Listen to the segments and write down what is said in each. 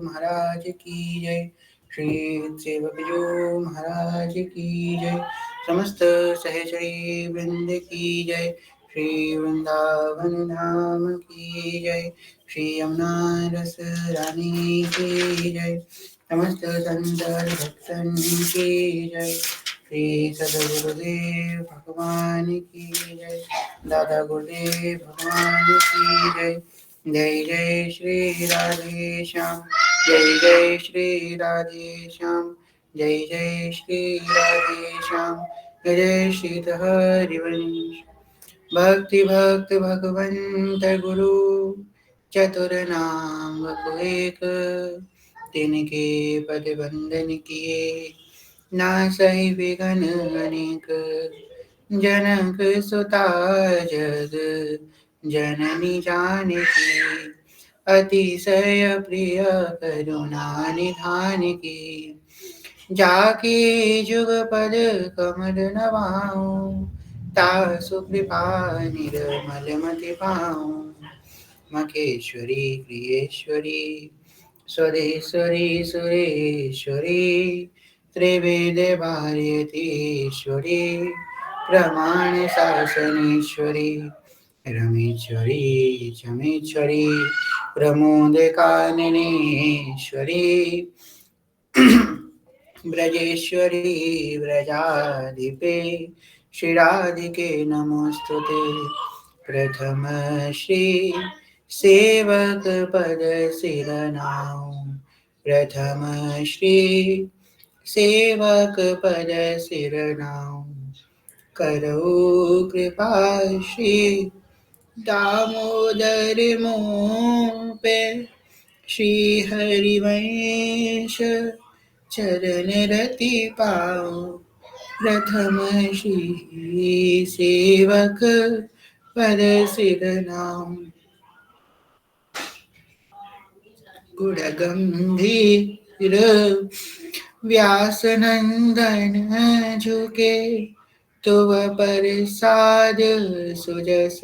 महाराज की जय। श्री सेवक जो महाराज की जय। समस्त सहचरी वृंद की जय। श्री वृंदावन धाम की जय। श्री यमुना रस रानी की जय। समस्त संत भक्तन की जय। श्री सदगुरुदेव भगवान की जय। दादा गुरुदेव भगवान की जय। जय जय श्री राधे श्याम। जय जय श्री राधे श्याम। जय जय श्री राधे श्याम। जय जय श्री हरिवंश। भक्ति भक्त भगवंत गुरु चतुर नाम एक। तिनके पद बंदन किए नासै विघ्न अनेक। जनक सुता जग जननी जानकी। अतिशय प्रिय करुणा निधान की। जाके जुग पद कमल नवाऊं। तासु कृपा निर्मल मति पाऊं। मखेश्वरी प्रियेश्वरी स्वदेश्वरी सुरेश्वरी। त्रिवेद भारतीश्वरी प्रमाण शासनेश्वरी। रमेश्वरी चमेश्वरी प्रमोद काननेश्वरी। ब्रजेश्वरी व्रजाधिपे श्रीराधिके नमोस्तुते। प्रथम श्री सेवक पद सिरनाऊं। प्रथम श्री सेवक पद सिरनाऊं। करो कृपा श्री दामोदर मों पे। श्री हरिवंश चरण रति पाओ। प्रथम श्री सेवक पद सिरनाऊं। गुण गंभीर व्यास नंदन झुके। तुव प्रसाद सुजस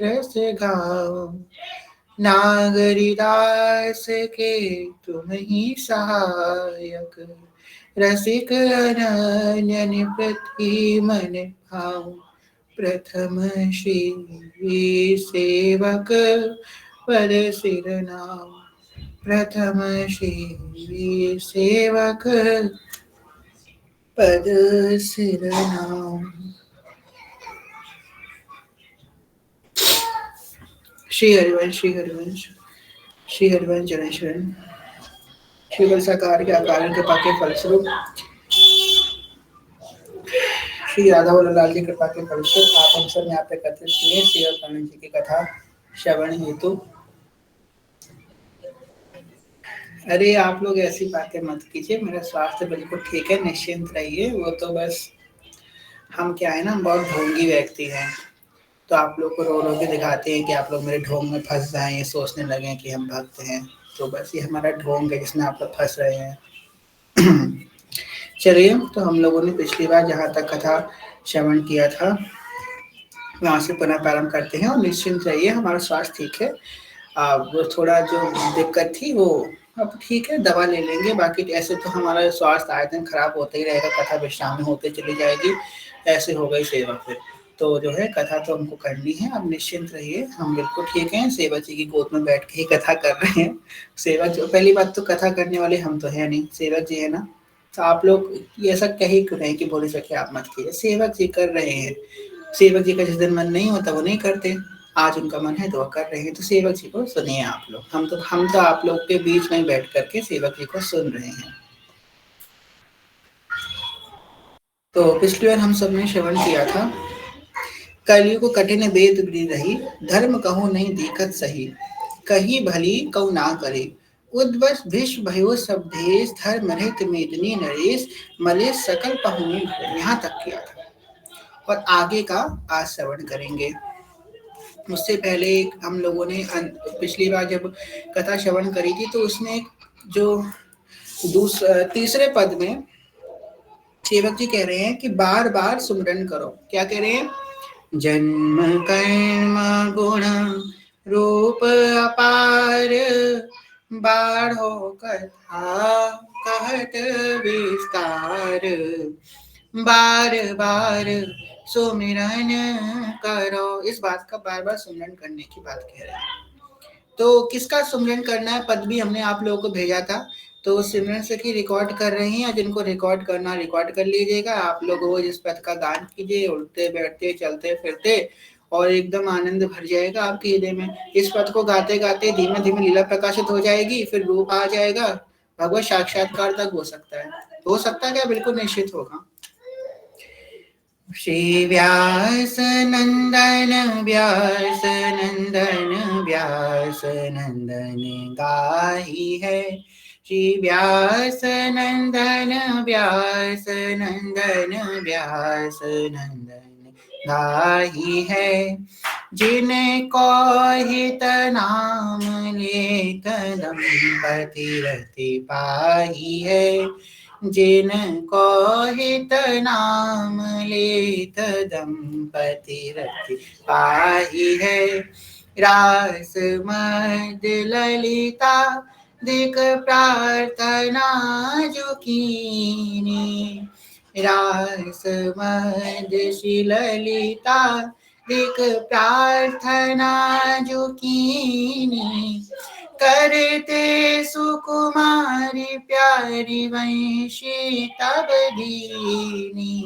रस गाओ। नागरिदास के तुम ही सहायक। रसिक अनन्य प्रति मन भाओ। प्रथम श्री सेवक पद सिरनाऊं। प्रथम श्री सेवक पद सिरनाऊं। श्री हरिवंश श्री हरिवंश श्री हरिवंश जय शरण। श्री बलसाकार के आकार कृपा के फलस्वरूप श्री राधा वल्लभ की कृपा के फलस्वरूप आप हम सब यहाँ पे एकत्रित किए श्री और कर्ण जी की कथा श्रवण हेतु। अरे आप लोग ऐसी बातें मत कीजिए, मेरा स्वास्थ्य बिल्कुल ठीक है, निश्चिंत रहिए। वो तो बस हम क्या है ना, हम बहुत ढोंगी व्यक्ति हैं, तो आप लोग को रो रो के दिखाते हैं कि आप लोग मेरे ढोंग में फंस जाएं, ये सोचने लगे कि हम भक्त हैं। तो बस ये हमारा ढोंग है जिसमें आप लोग फंस रहे हैं। चलिए, तो हम लोगों ने पिछली बार जहाँ तक कथा श्रवण किया था वहाँ से पुनः प्रारंभ करते हैं। और निश्चिंत रहिए, हमारा स्वास्थ्य ठीक है। वो थोड़ा जो दिक्कत थी वो अब ठीक है, दवा ले लेंगे। बाकी ऐसे तो हमारा स्वास्थ्य आए दिन खराब होता ही रहेगा, कथा विश्राम में होते चली जाएगी, ऐसे हो गई सेवा फिर। तो जो है कथा तो हमको करनी है, अब निश्चिंत रहिए, हम बिल्कुल ठीक हैं। सेवक जी की गोद में बैठ के ही कथा कर रहे हैं। सेवक जो पहली बात तो कथा करने वाले हम तो है नहीं, सेवक जी है ना। तो आप लोग ये ऐसा कह ही क्यों रहे कि बोले सके आप मत कीजिए, सेवक जी कर रहे हैं। सेवक जी का जिस दिन मन नहीं होता वो नहीं करते, आज उनका मन है तो वह कर रहे हैं। तो सेवक जी को सुनिए आप लोग। हम तो आप लोग के बीच में बैठ करके सेवक जी को सुन रहे हैं। तो पिछली बार हम सबने श्रवण किया था, कलयुग कठिन वेद रही। धर्म कहूँ नहीं दिखत सही। कही भली कौ ना करे। उद्वस भीष्म भयो सब देश। धर्म रहित मेदिनी नरेश। मलेश सकल पहुने। यहाँ तक किया था और आगे का आज श्रवण करेंगे। उससे पहले हम लोगों ने पिछली बार जब कथा श्रवण करी थी तो उसमें जो तीसरे पद में सेवक जी कह रहे हैं कि बार बार सुमरन करो। क्या कह रहे हैं? जन्म कर्म गुण रूप अपार। बाढ़ो कथा कहत विस्तार, बार बार सुमिरन करो। इस बात का बार बार सुमिरन करने की बात कह रहे हैं। तो किसका सुमिरन करना है, पद भी हमने आप लोगों को भेजा था, तो सिमरन से की रिकॉर्ड कर रही हैं, जिनको रिकॉर्ड करना रिकॉर्ड कर लीजिएगा। आप लोग रोज इस पद का गान कीजिए, उठते बैठते चलते फिरते, और एकदम आनंद भर जाएगा आपके हृदय में। इस पद को गाते गाते धीमे धीमे लीला प्रकाशित हो जाएगी, फिर रूप आ जाएगा, भगवत साक्षात्कार तक हो सकता है। हो सकता है क्या? बिल्कुल निश्चित होगा। श्री व्यास नंदन व्यास नंदन व्यास नंदन गाही है, श्री व्यास नंदन व्यास नंदन व्यास नंदन गाही है। जिनको हित नाम लेत दंपति रति पाही है, जिनको हित नाम लेत दंपति रति पाही है। रास मद ललिता दिक प्रार्थना जो कीनी, रास मद ललिता दिक प्रार्थना जो कीनी, करते सुकुमारी प्यारी वंशी तब दीनी,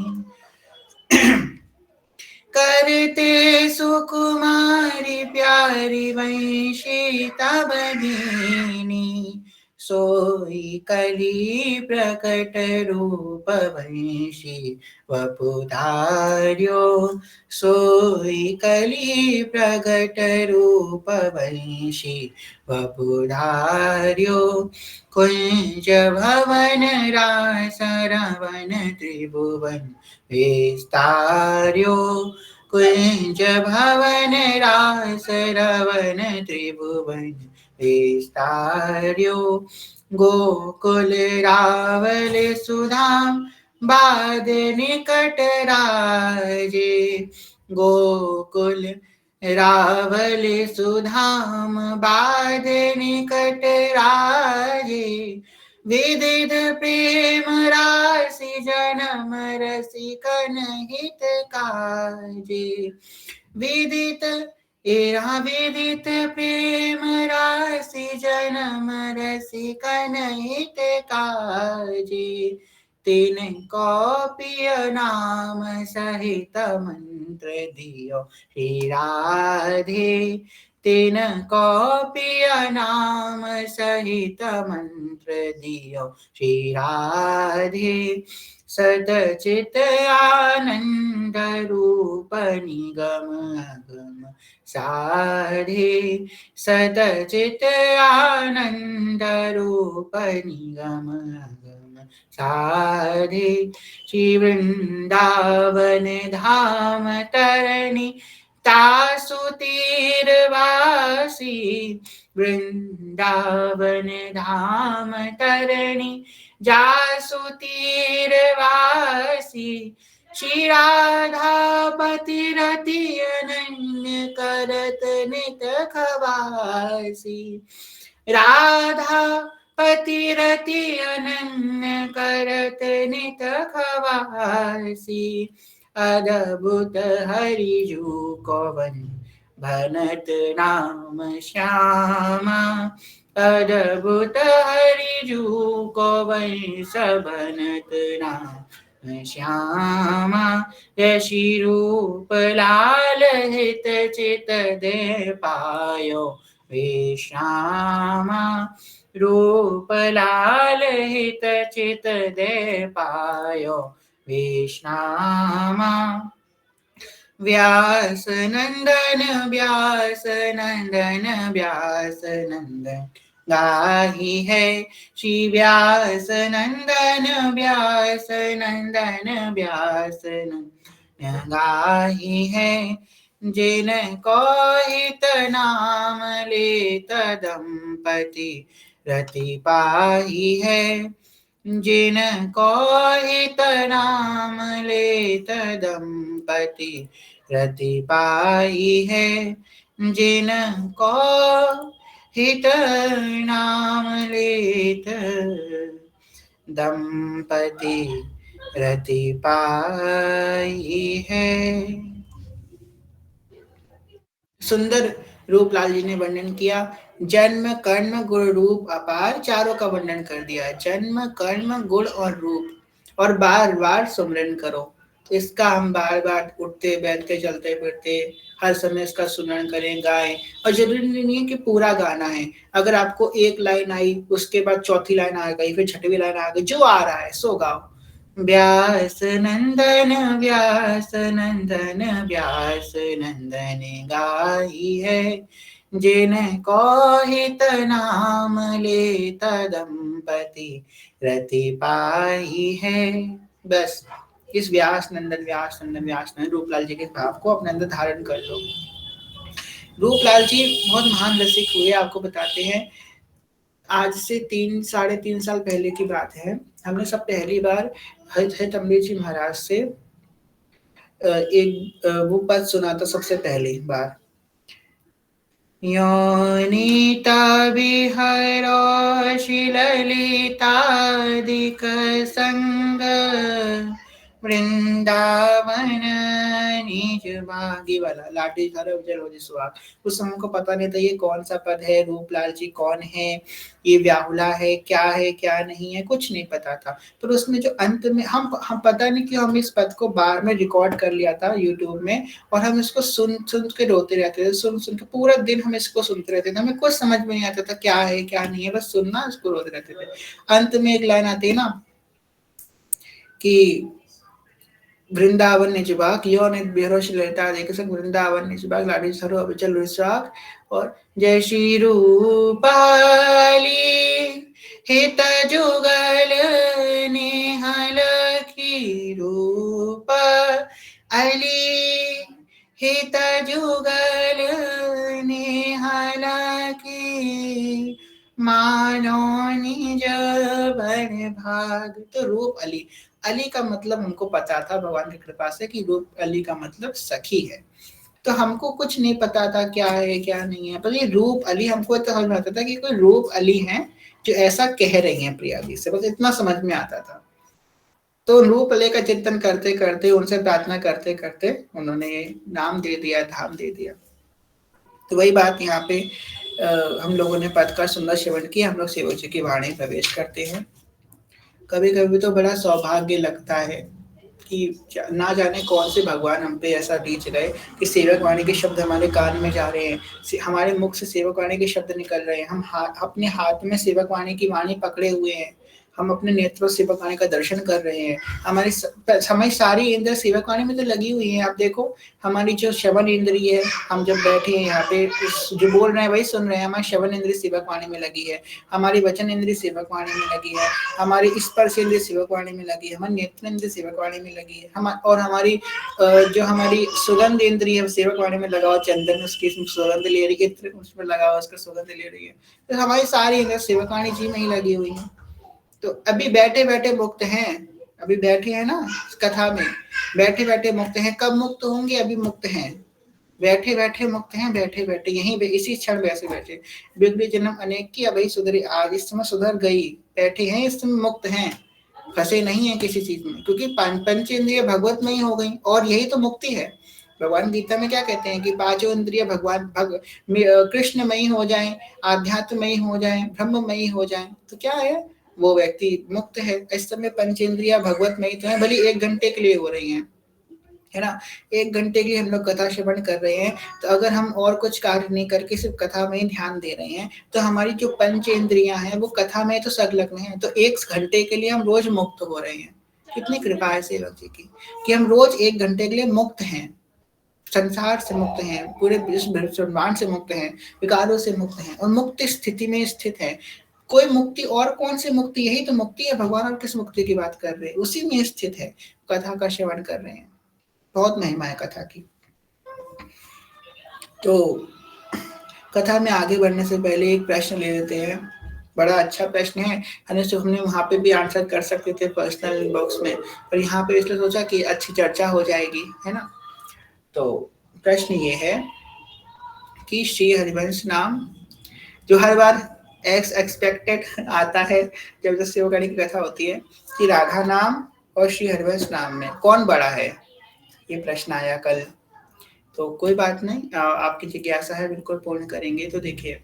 करते सुकुमारी प्यारी वंशी तब दीनी, सोई कली प्रकट रूप वंशी वपुधार्यो, सोई कली प्रकट रूप वंशी वपुधार्यो। कुंज भवन रास रवन त्रिभुवन विस्तार्यो, कुंज भवन रास रवन त्रिभुवन विस्तार्यो। गोकुल रावल सुधाम बाद निकट राजे, गोकुल रावल सुधाम बाद निकट राजे। विदित प्रेम राशि जन्म रसिकन हित काजे, विदित विदित प्रेम राशि जन्म रसिकन हित काजे। तीन कौपिय नाम सहित मंत्र दियो श्री राधे, तीन कौपिय नाम सहित मंत्र दियो श्री राधे। सदचित आनंद रूप निगम अगम साधे, सदचित आनंद रूप निगम अगम साधे। श्री वृंदावन धाम तरणी तासु तीरवासी, वृंदावन धाम तरणी जासु तीरवासी। श्री राधापति रति अनन्य करत नित खवासी, राधा पति रति अनन्य करत नित खवासी। अद्भुत हरिजू कवन भनत नाम श्यामा, अद्भुत हरिजू कवन सबनत नाम श्यामा। यशी रूप लाल हित चित दे पायो विश्रामा, रूप लाल हित चित दे पायो विश्रामा। व्यास नंदन व्यास नंदन व्यास नंदन गाही है, श्री व्यास नंदन व्यास नंदन व्यास नंदन गाही है। जिनको हित नाम लेत दंपति रति पाही है, जिनको हित नाम लेत दंपति रति पाई है, जिनको हित नाम लेत दंपति रति पाई है। सुंदर रूपलाल जी ने वर्णन किया। जन्म कर्म गुण रूप अपार, चारों का वर्णन कर दिया। जन्म कर्म गुण और रूप, और बार बार सुमरन करो। इसका हम बार बार उठते बैठते चलते फिरते हर समय इसका सुमरन करें, गाएं। और जरूरी नहीं है कि पूरा गाना है। अगर आपको एक लाइन आई, उसके बाद चौथी लाइन आ गई, फिर छठवीं लाइन आ गई, जो आ रहा है सो गाओ। व्यास नंदन व्यास नंदन व्यास नंदन गाई है, जिन कहित नाम लेता दंपति रति पाई है। बस इस व्यास नंदन व्यास नंदन रूपलाल जी के भाव को अपने अंदर धारण कर लो। रूपलाल जी बहुत महान रसिक हुए, आपको बताते हैं। आज से 3-3.5 साल पहले की बात है। हमने सब पहली बार हरित अम्बेर जी महाराज से एक वो पद सुना था सबसे पहली बार। योनिता विहरो शिललितादिक संग, वृंदावन निज भागी वाला लाठी सारा उजल हो जिसवा। उस समय को पता नहीं था ये कौन सा पद है, रूपलाल जी कौन है, ये व्याहुला है क्या नहीं है, कुछ नहीं पता था। तो उसमें जो अंत में हम पता नहीं कि हम इस पद को बार में रिकॉर्ड कर लिया था यूट्यूब में, और हम इसको सुन के रोते रहते थे। सुन के पूरा दिन हम इसको सुनते रहते थे। हमें कुछ समझ में नहीं आता था क्या है क्या नहीं है, बस सुनना, इसको रोते रहते थे। अंत में एक लाइन आती है ना कि वृंदावन निजबाग यो ने बेहोश लेता देख सक वृंदावन निजबाग लाड़ी सरो अबचल रुसाक, और जय श्री रूपाली हित जुगल निहल की रूप अली, हित जुगल निहल की मानो निज बन भाग। तो रूप अली, अली का मतलब हमको पता था भगवान की कृपा से कि रूप अली का मतलब सखी है। तो हमको कुछ नहीं पता था क्या है क्या नहीं है, पर ये रूप अली हमको तो समझ में आता था कि कोई रूप अली हैं जो ऐसा कह रही हैं प्रिया जी से, बस इतना समझ में आता था। तो रूप अली का चिंतन करते करते, उनसे प्रार्थना करते करते उन्होंने नाम दे दिया, धाम दे दिया। तो वही बात यहाँ पे हम लोगों ने पद का सुंदर सेवन किया। हम लोग सेवक जी की वाणी प्रवेश करते हैं। कभी कभी तो बड़ा सौभाग्य लगता है कि ना जाने कौन से भगवान हम पे ऐसा बीच गए कि सेवक वाणी के शब्द हमारे कान में जा रहे हैं, हमारे मुख से सेवक वाणी के शब्द निकल रहे हैं, हम अपने हाथ में सेवक वाणी की वाणी पकड़े हुए हैं, हम अपने नेत्रों से सेवक वाणी का दर्शन कर रहे हैं। हमारी सारी इंद्र सेवक वाणी में तो लगी हुई है। आप देखो हमारी जो श्रवण इंद्रिय है, हम जब बैठे हैं यहाँ पे जो बोल रहे हैं वही सुन रहे हैं, हमारी श्रवण इंद्रिय सेवक वाणी में लगी है, हमारी वचन इंद्रिय सेवक वाणी में लगी है, हमारी स्पर्श इंद्रिय सेवक वाणी में लगी है, हमारी नेत्र इंद्रिय सेवक वाणी में लगी है, और हमारी जो हमारी सुगंध इंद्रिय सेवक वाणी में लगा हुआ चंदन, उसकी सुगंध ले रही है, उसमें लगा हुआ उसका सुगंध ले रही है। तो हमारी सारी इंद्रिय सेवक वाणी जी में ही लगी हुई है। तो अभी बैठे बैठे मुक्त हैं, अभी बैठे हैं ना कथा में, बैठे बैठे मुक्त हैं। कब मुक्त होंगे? अभी मुक्त हैं, बैठे बैठे मुक्त हैं, बैठे बैठे यहीं इसी क्षण वैसे बैठे। बिगड़ी जन्म अनेक की अभी सुधरी आज, इस समय सुधर गई, बैठे हैं इस समय मुक्त हैं, फंसे नहीं है किसी चीज में, क्योंकि पंच इंद्रिय भगवत में ही हो गई, और यही तो मुक्ति है। भगवान गीता में क्या कहते हैं कि पांचों इंद्रिय भगवान कृष्ण में ही हो जाए, आध्यात्म में ही हो जाए, ब्रह्म में ही हो जाए, तो क्या है वो व्यक्ति मुक्त है। इस समय पंच इंद्रिया भगवत में ही तो है, भले 1 घंटे के लिए हो रही हैं, है ना, 1 घंटे की हम लोग कथा श्रवण कर रहे हैं। तो अगर हम और कुछ कार्य नहीं करके सिर्फ कथा में ही ध्यान दे रहे हैं, तो हमारी जो पंच इंद्रियां हैं वो कथा में तो संलग्न है। तो 1 घंटे के लिए हम रोज मुक्त हो रहे हैं। कितनी कृपा है सेवक जी की कि हम रोज 1 घंटे के लिए मुक्त हैं, संसार से मुक्त हैं, पूरे ब्रह्मांड से मुक्त हैं, विकारों से मुक्त हैं, और मुक्त स्थिति में स्थित है। कोई मुक्ति और कौन सी मुक्ति, यही तो मुक्ति है। भगवान और किस मुक्ति की बात कर रहे हैं, उसी में स्थित है, कथा का श्रवण कर रहे हैं। बहुत महिमा है कथा की। तो कथा में आगे बढ़ने से पहले एक प्रश्न ले लेते हैं, बड़ा अच्छा प्रश्न है। हमने वहां पे भी आंसर कर सकते थे पर्सनल इनबॉक्स में, पर यहाँ पे इसलिए सोचा कि अच्छी चर्चा हो जाएगी, है ना। तो प्रश्न ये है कि श्री हरिवंश नाम जो हर बार एक्स एक्सपेक्टेड आता है जब जब शिवगढ़ी की कथा होती है कि राधा नाम और श्री हरिवंश नाम में कौन बड़ा है, ये प्रश्न आया कल। तो कोई बात नहीं, आपकी जिज्ञासा है बिल्कुल पूर्ण करेंगे। तो देखिए,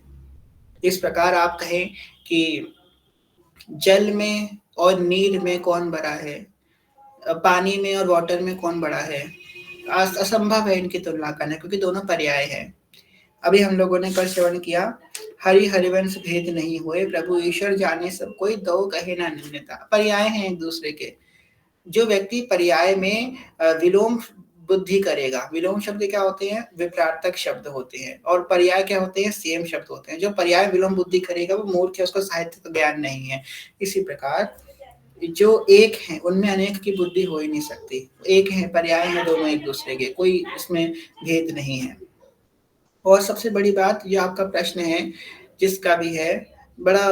इस प्रकार आप कहें कि जल में और नीर में कौन बड़ा है, पानी में और वाटर में कौन बड़ा है, असंभव है इनकी तुलना करना, क्योंकि दोनों पर्याय है। अभी हम लोगों ने कल श्रवण किया, हरि हरिवंश भेद नहीं हुए, प्रभु ईश्वर जाने सब कोई, दो कहे ना निम्नता। पर्याय हैं एक दूसरे के। जो व्यक्ति पर्याय में विलोम बुद्धि करेगा, विलोम शब्द क्या होते हैं, विपरार्थक शब्द होते हैं, और पर्याय क्या होते हैं, सेम शब्द होते हैं। जो पर्याय विलोम बुद्धि करेगा वो मूर्ख है, उसको साहित्य का ज्ञान नहीं है। इसी प्रकार जो एक है उनमें अनेक की बुद्धि हो ही नहीं सकती। एक है, पर्याय में दोनों एक दूसरे के, कोई इसमें भेद नहीं है। और सबसे बड़ी बात, ये आपका प्रश्न है जिसका भी है, बड़ा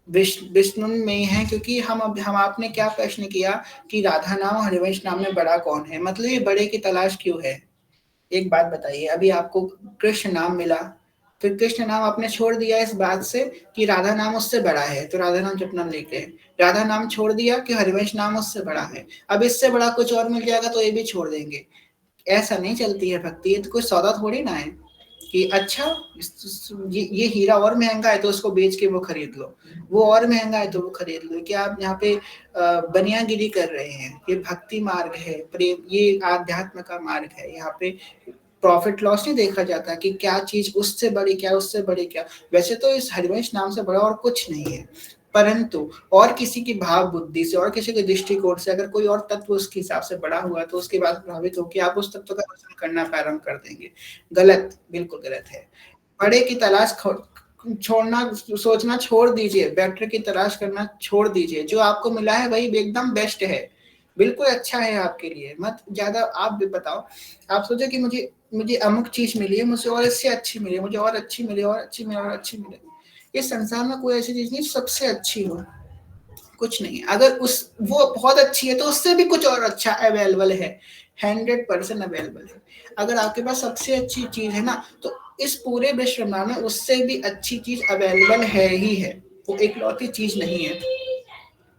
विष्णु में ही है, क्योंकि हम आपने क्या प्रश्न किया कि राधा नाम और हरिवंश नाम में बड़ा कौन है, मतलब ये बड़े की तलाश क्यों है। एक बात बताइए, अभी आपको कृष्ण नाम मिला, फिर कृष्ण नाम आपने छोड़ दिया इस बात से कि राधा नाम उससे बड़ा है, तो राधा नाम जपना लेके राधा नाम छोड़ दिया कि हरिवंश नाम उससे बड़ा है। अब इससे बड़ा कुछ और मिल जाएगा तो ये भी छोड़ देंगे। ऐसा नहीं चलती है भक्ति, ये तो कोई सौदा थोड़ी ना है कि अच्छा ये हीरा और महंगा है तो उसको बेच के वो खरीद लो, वो और महंगा है तो वो खरीद लो। कि आप यहाँ पे बनियागिरी कर रहे हैं। ये भक्ति मार्ग है, प्रेम, ये आध्यात्म का मार्ग है। यहाँ पे प्रॉफिट लॉस नहीं देखा जाता कि क्या चीज उससे बड़ी, क्या उससे बड़ी, क्या। वैसे तो इस हरिवंश नाम से बड़ा और कुछ नहीं है, परंतु और किसी की भाव बुद्धि से और किसी के दृष्टिकोण से अगर कोई और तत्व उसके हिसाब से बड़ा हुआ तो उसके बाद प्रभावित होकर आप उस तत्व का दर्शन करना प्रारंभ कर देंगे। गलत, बिल्कुल गलत है। बड़े की तलाश छोड़ना, सोचना छोड़ दीजिए, बेटर की तलाश करना छोड़ दीजिए। जो आपको मिला है वही एकदम बेस्ट है, बिल्कुल अच्छा है आपके लिए। मत ज्यादा आप भी बताओ, आप सोचो कि मुझे मुझे अमुक चीज मिली है, मुझे और इससे अच्छी मिली, मुझे और अच्छी मिली, और अच्छी मिली, और अच्छी मिले। इस संसार में कोई ऐसी चीज नहीं सबसे अच्छी हो, कुछ नहीं। अगर उस वो बहुत अच्छी है तो उससे भी कुछ और अच्छा अवेलेबल है, 100% अवेलेबल है। अगर आपके पास सबसे अच्छी चीज है ना, तो इस पूरे विश्व में उससे भी अच्छी चीज अवेलेबल है ही है, वो एकलौती चीज नहीं है।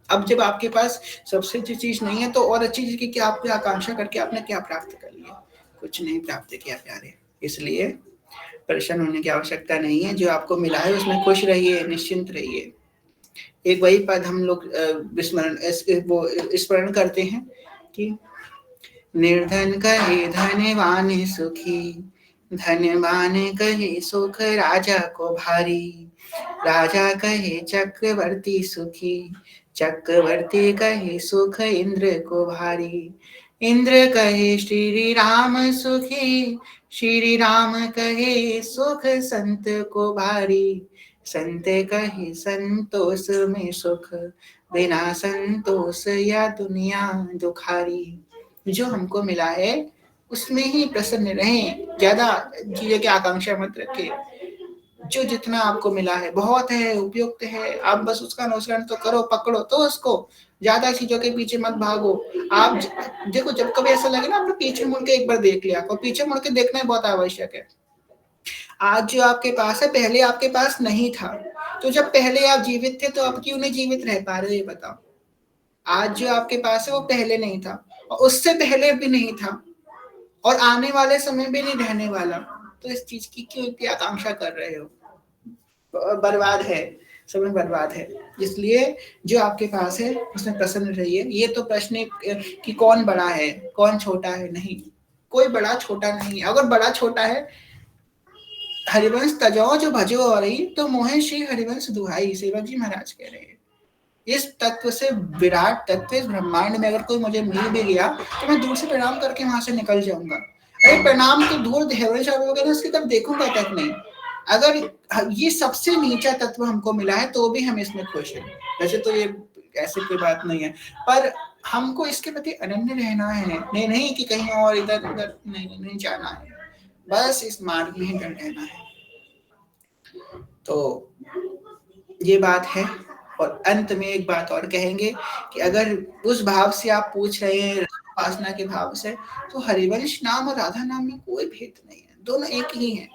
अब जब आपके पास सबसे अच्छी चीज नहीं है तो और अच्छी चीज की क्या आपने आकांक्षा करके आपने क्या प्राप्त कर लिया, कुछ नहीं प्राप्त किया प्यारे। इसलिए परेशान होने की आवश्यकता नहीं है, जो आपको मिला है उसमें खुश रहिए, निश्चिंत रहिए। एक वही पद हम लोग स्मरण करते हैं कि निर्धन कहे धनवान सुखी, धनवान कहे सुख राजा को भारी, राजा कहे चक्रवर्ती सुखी, चक्रवर्ती कहे सुख इंद्र को भारी, इंद्र कहे श्री राम सुखी, श्री राम कहे सुख संत को भारी, संत कहे संतोष में सुख, बिना संतोष या दुनिया दुखारी। जो हमको मिला है उसमें ही प्रसन्न रहें, ज्यादा चीजों की आकांक्षा मत रखें। जो जितना आपको मिला है बहुत है, उपयुक्त है, आप बस उसका अनुसरण तो करो, पकड़ो तो उसको, ज्यादा चीजों के पीछे मत भागो। आप देखो, जब कभी ऐसा लगे ना, आपने पीछे मुड़ के एक बार देख लिया, और पीछे मुड़ के देखना बहुत आवश्यक है। आज जो आपके पास है पहले आपके पास नहीं था, तो जब पहले आप जीवित थे तो आप क्यों नहीं जीवित रह पा रहे, ये बताओ। आज जो आपके पास है वो पहले नहीं था, और उससे पहले भी नहीं था, और आने वाले समय भी नहीं रहने वाला। तो इस चीज की क्यों इतनी आकांक्षा कर रहे हो, बर्बाद है, समय बर्बाद है। इसलिए जो आपके पास है उसमें प्रसन्न रहिए। ये तो प्रश्न कि कौन बड़ा है कौन छोटा है, नहीं, कोई बड़ा छोटा नहीं है। अगर बड़ा छोटा है, हरिवंश तजो जो भजो और तो मोहे श्री हरिवंश दुहाई, सेवक जी महाराज कह रहे हैं। इस तत्व से, विराट तत्व, इस ब्रह्मांड में अगर कोई मुझे मिल भी गया तो मैं दूर से प्रणाम करके वहां से निकल जाऊंगा। अरे प्रणाम तो दूर, हरिवंश वगैरह उसकी तरफ देखूंगा तक नहीं। अगर ये सबसे नीचा तत्व हमको मिला है तो भी हम इसमें खुश हैं। वैसे तो ये ऐसे कोई बात नहीं है, पर हमको इसके प्रति अनन्य रहना है। नहीं नहीं कि कहीं और इधर उधर नहीं जाना है, बस इस मार्ग में ही डर रहना है। तो ये बात है। और अंत में एक बात और कहेंगे कि अगर उस भाव से आप पूछ रहे हैं, उपासना के भाव से, तो हरिवंश नाम और राधा नाम में कोई भेद नहीं है, दोनों एक ही है।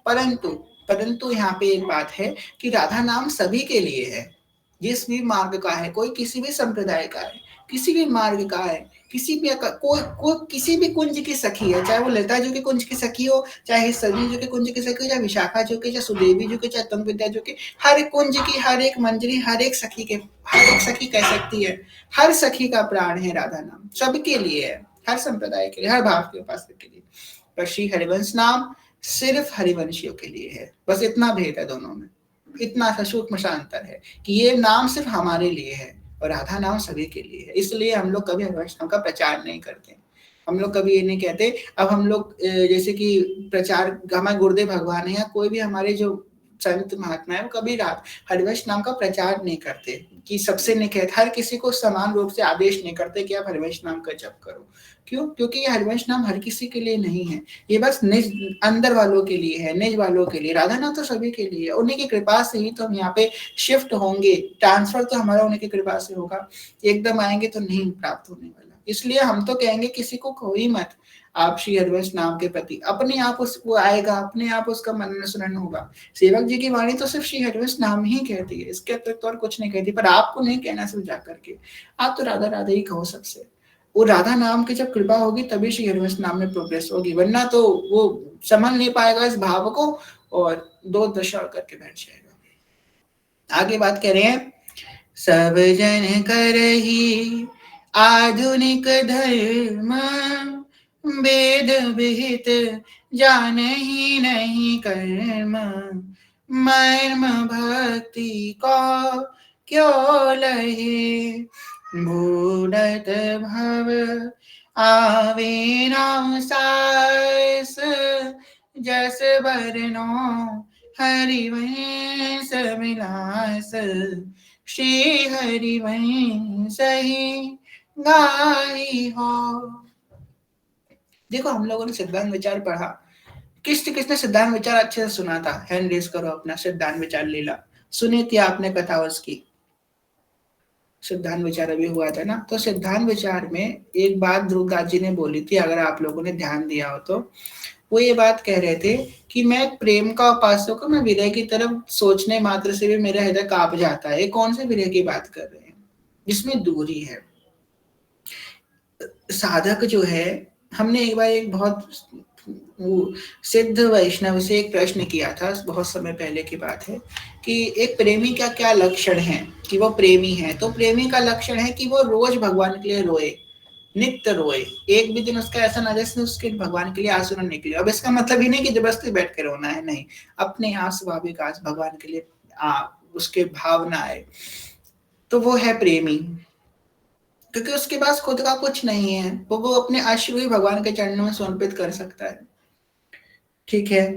परंतु परंतु यहाँ पे एक बात है कि राधा नाम सभी के लिए है, जिस भी मार्ग का है, कोई किसी भी संप्रदाय का है, किसी भी मार्ग का है, किसी भी कोई किसी भी कुंज की सखी है, चाहे वो लता जी के कुंज की सखी हो, चाहे सरयू जी के कुंज की सखी हो, चाहे विशाखा जी के, चाहे सुदेवी जी के, चाहे तुंग विद्या जी के, हर एक कुंज की, हर एक मंजरी, हर एक सखी के, हर एक सखी कह सकती है, हर सखी का प्राण है राधा नाम, सबके लिए है, हर संप्रदाय के लिए, हर भाव के उपासक के लिए। पर श्री हरिवंश नाम सिर्फ हरिवंशियों के लिए है, बस इतना भेद है दोनों में, इतना सा सूक्ष्म सा अंतर है कि ये नाम सिर्फ हमारे लिए है और राधा नाम सभी के लिए है। इसलिए हम लोग कभी हरिवंश नाम का प्रचार नहीं करते, हम लोग कभी ये नहीं कहते। अब हम लोग जैसे कि प्रचार, हमारे गुरुदेव भगवान है या कोई भी हमारे जो संत महात्मा है, वो कभी हरिवंश नाम का प्रचार नहीं करते कि सबसे नहीं कहते, हर किसी को समान रूप से आदेश नहीं करते कि आप हरिवंश नाम का जप करो। क्यों? क्योंकि ये हरिवंश नाम हर किसी के लिए नहीं है, ये बस निज अंदर वालों के लिए है, निज वालों के लिए। राधा नाम तो सभी के लिए है, उन्हीं की कृपा से ही तो हम यहाँ पे शिफ्ट होंगे, ट्रांसफर तो हमारा उन्हीं की कृपा से होगा, एकदम आएंगे तो नहीं प्राप्त होने वाला। इसलिए हम तो कहेंगे किसी को कोई मत, आप श्री हरिवंश नाम के प्रति अपने आप उसको आएगा, अपने आप उसका मनन सुनन होगा। सेवक जी की वाणी तो सिर्फ श्री हरिवंश नाम ही कहती है, इसके अतिरिक्त और कुछ नहीं कहती, पर आपको नहीं कहना सिर्फ जाकर के, आप तो राधा राधा ही कहो सबसे। वो राधा नाम की जब कृपा होगी तभी श्री हरिवंश नाम में प्रोग्रेस होगी, वरना तो वो समझ नहीं पाएगा इस भाव को और दो दशा करके बैठ जाएगा। आगे बात कह रहे हैं, सब जन करही आधुनिक धर्म, वेद विहित जानहि नहीं कर्म, मर्म भक्ति को क्यों लहे, भूडत भव आवे नाम सास, जस बरनो हरिवंश विलास, श्री हरिवंश ही गाई हो। देखो हम लोगों ने सिद्धांत विचार पढ़ा, किसने सिद्धांत विचार अच्छे से सुना था? हैंड रेस करो अपना। सिद्धांत विचार लीला सुनी थी आपने, कथा उसकी? सिद्धांत विचार अभी हुआ था ना, तो सिद्धांत विचार में एक बात ध्रुवदास जी ने बोली थी, अगर आप लोगों ने ध्यान दिया हो तो, वो ये बात कह रहे थे कि मैं प्रेम का उपासक हूं, मैं विरह की तरफ सोचने मात्र से भी मेरा हृदय कांप जाता है। कौन से विरह की बात कर रहे हैं? जिसमें दूरी है। साधक जो है, हमने एक बार एक बहुत सिद्ध वैष्णव से एक प्रश्न किया था, बहुत समय पहले की बात है, कि एक प्रेमी का क्या लक्षण है कि वो प्रेमी है? तो प्रेमी का लक्षण है कि वो रोज भगवान के लिए रोए, नित्य रोए, एक भी दिन उसका ऐसा ना जैसे उसके भगवान के लिए आंसू न निकले। अब इसका मतलब ही नहीं कि जबरदस्ती बैठ के रोना है, नहीं, अपने आप स्वाभाविक आज भगवान के लिए उसके भावना आए, तो वो है प्रेमी, क्योंकि उसके पास खुद का कुछ नहीं है, वो अपने अश्रु ही भगवान के चरणों में समर्पित कर सकता है। ठीक है,